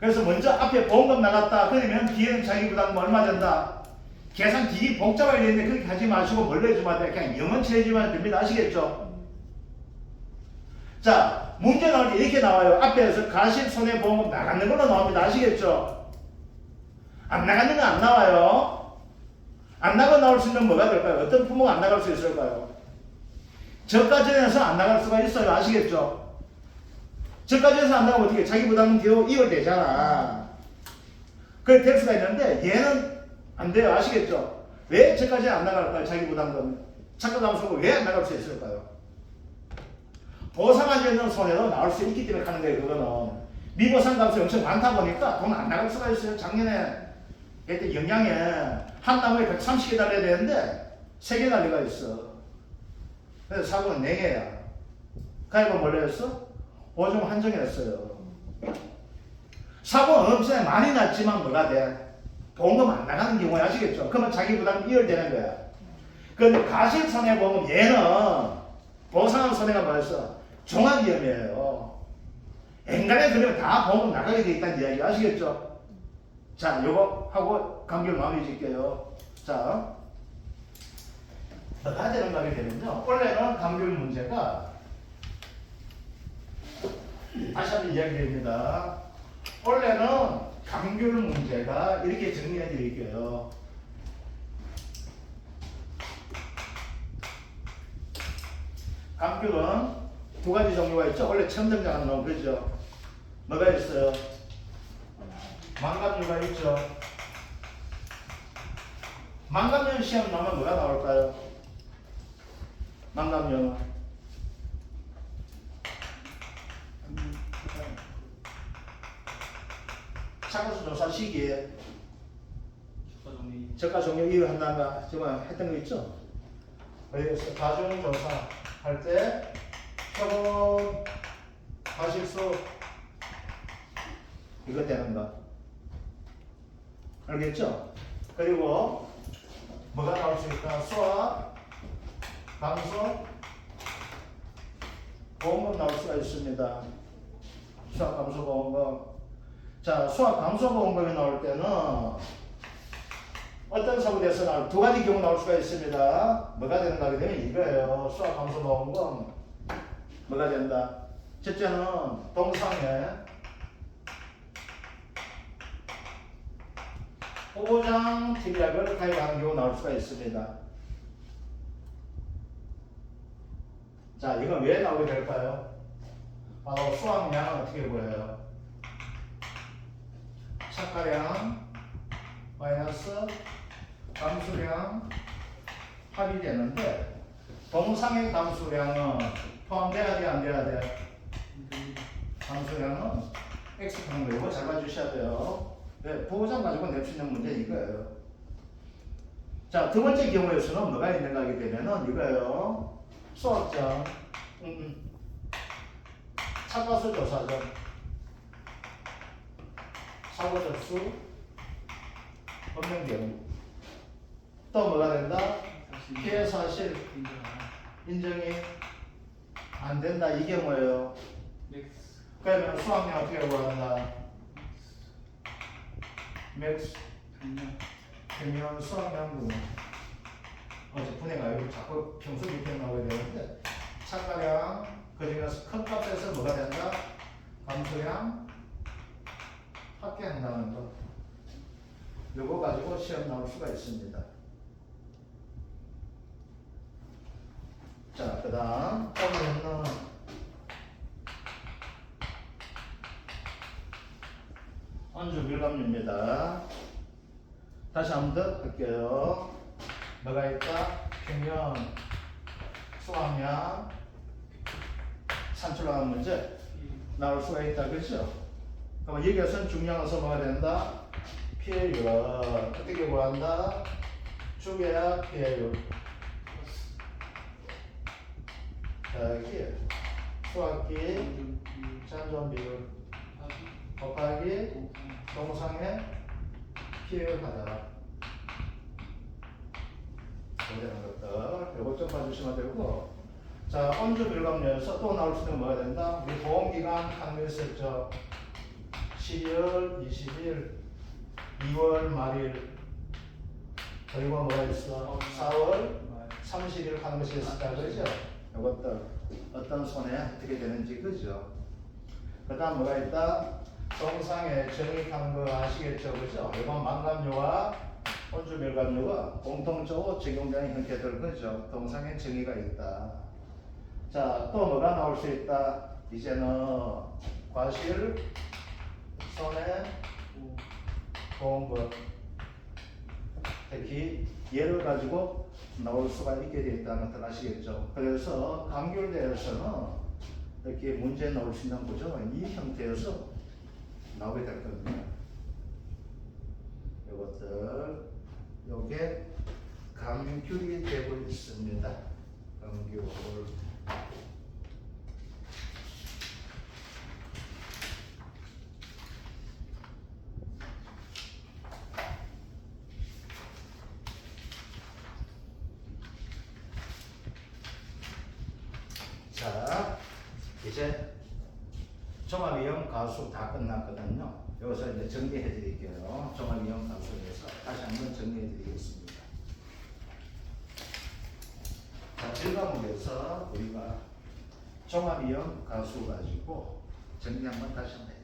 그래서 먼저 앞에 보험금 나갔다. 그러면 뒤에는 자기 부담금 얼마 된다? 계산 되게 복잡하게 되는데 그렇게 하지 마시고 뭘로 해주면 돼? 그냥 영원치 해주면 됩니다. 아시겠죠? 자, 문제 나올 때 이렇게 나와요. 앞에서 가실 손해보험금 나가는 걸로 나옵니다. 아시겠죠? 안 나가는 건 안 나와요. 안 나가 나올 수 있는 뭐가 될까요? 어떤 품목은 안 나갈 수 있을까요? 저가전에서 안 나갈 수가 있어요. 아시겠죠? 저가전에서 안 나가면 어떻게 자기 부담금 뒤로 이월되잖아. 그게 될 수가 있는데 얘는 안 돼요. 아시겠죠? 왜 저까지 안 나갈까요? 자기 부담금. 착각감소가 왜 안 나갈 수 있을까요? 보상하지 않는 손해도 나올 수 있기 때문에 하는 거예요. 그거는 미보상 값이 엄청 많다 보니까 돈 안 나갈 수가 있어요. 작년에 그때 영양에 한 나무에 130개 달려야 되는데 3개 달려가 있어. 그래서 사고는 4개야. 가입은 뭘로 했어? 5종 한정했어요. 사고는 엄청 많이 났지만 뭐가 돼? 보험금 안 나가는 경우에 아시겠죠? 그러면 자기 부담이 이월되는 거야. 그런데 가실손해보험은 얘는 보상한 손해가 뭐였어? 종합위험이에요. 엔간에 그러면 다 보험금 나가게 돼 있다는 이야기 아시겠죠? 자, 요거 하고 감귤 마무리 짓게요. 자, 뭐가 되는가 하게 되면요. 원래는 감귤 문제가 다시 한번 이야기 드립니다. 원래는 감귤 문제가 이렇게 정리해 드릴게요. 감귤은 두 가지 종류가 있죠. 원래 처음 등장하는 놈 그죠? 뭐가 있어요? 망감류가 있죠. 망감류 시험 나오면 뭐가 나올까요? 망감류는 차가수 조사 시기에 저가 종류 이유 한다가 정말 했던 거 있죠? 그래서 가중조사 할 때 표본 가실수 이거 되는 거 알겠죠? 그리고 뭐가 나올 수 있다? 수학 감소 보험금 나올 수가 있습니다. 수학 감소 보험금. 자, 수학 감소 보험금이 나올 때는 어떤 사고에서 나올 두 가지 경우 나올 수가 있습니다. 뭐가 되는가 하게 되면 이거예요. 수학 감소 보험금 뭐가 된다? 첫째는 동상에 보장 특약을 가입하는 경우 나올 수가 있습니다. 자, 이건 왜 나오게 될까요? 바로 수확량은 어떻게 보여요? 착가량 마이너스 감수량 합이 되는데 동상의 감수량은 포함돼야 돼, 안 돼야 돼? 감수량은 X 하는 거 이거 잘 봐주셔야 돼요. 네, 보호장 가지고 낼 수 있는 문제 이거예요. 자, 두 번째 경우에서는 뭐가 있는가 하게 되면은 이거예요. 수학적 참가수 조사적 사고 접수 법령 경우 또 뭐가 된다? 피해 사실 인정이 안 된다 이 경우예요. 그러면 수학량 어떻게 구한다? 맥스 평면 수학량 분해 어제 분해가 아니고 자꾸 평수 비평 나오게 되는데 참가량 그 중에서 큰 값에서 뭐가 된다? 감소량 합계한다는 거 요거 가지고 시험 나올 수가 있습니다. 자, 그 다음 오늘은 언주 밀감류입니다. 다시 한 번 더 할게요. 뭐가 있다? 평면, 수학량, 산출하는 문제 나올 수가 있다. 그렇죠? 그럼 여기에서는 중요한 뭐가 된다? 피해율. 어떻게 구한다? 주계약 피해율. 자, 여기 수학기 잔존 비율 곱하기 동상의 피해율 하자. 되는 것들 요것 좀 봐주시면 되고 자 언주 밀감료에서 또 나올 수 있는 뭐가 된다? 우리 보험기간 한글했죠. 12월 20일 2월 말일 그리고 뭐가 있어? 4월 30일 하는 것이 있을까 그죠? 이것들 어떤 손에 어떻게 되는지 그죠? 그 다음 뭐가 있다? 동상에 정의하는 거 아시겠죠? 그죠? 이번 망감료와 혼주 밀감료가 공통적으로 적용되는 형태들 그죠? 동상에 정의가 있다. 자, 또 뭐가 나올 수 있다? 이제는 과실, 손해, 보험법 특히 예를 가지고 나올 수가 있게 되어 있다는 것을 아시겠죠? 그래서 감귤대에서는 이렇게 문제 나올 수 있는 구조는 이 형태에서 나오게 될 겁니다. 이것들 요게 감귤이 되고 있습니다. 감귤. 자, 이제 종합이용 가수 다 끝났거든요. 여기서 이제 정리해 드릴게요. 종합이용 가수에서 다시 한번 정리해 드리겠습니다. 자, 1과목에서 우리가 종합이용 가수 가지고 정리 한번 다시 한번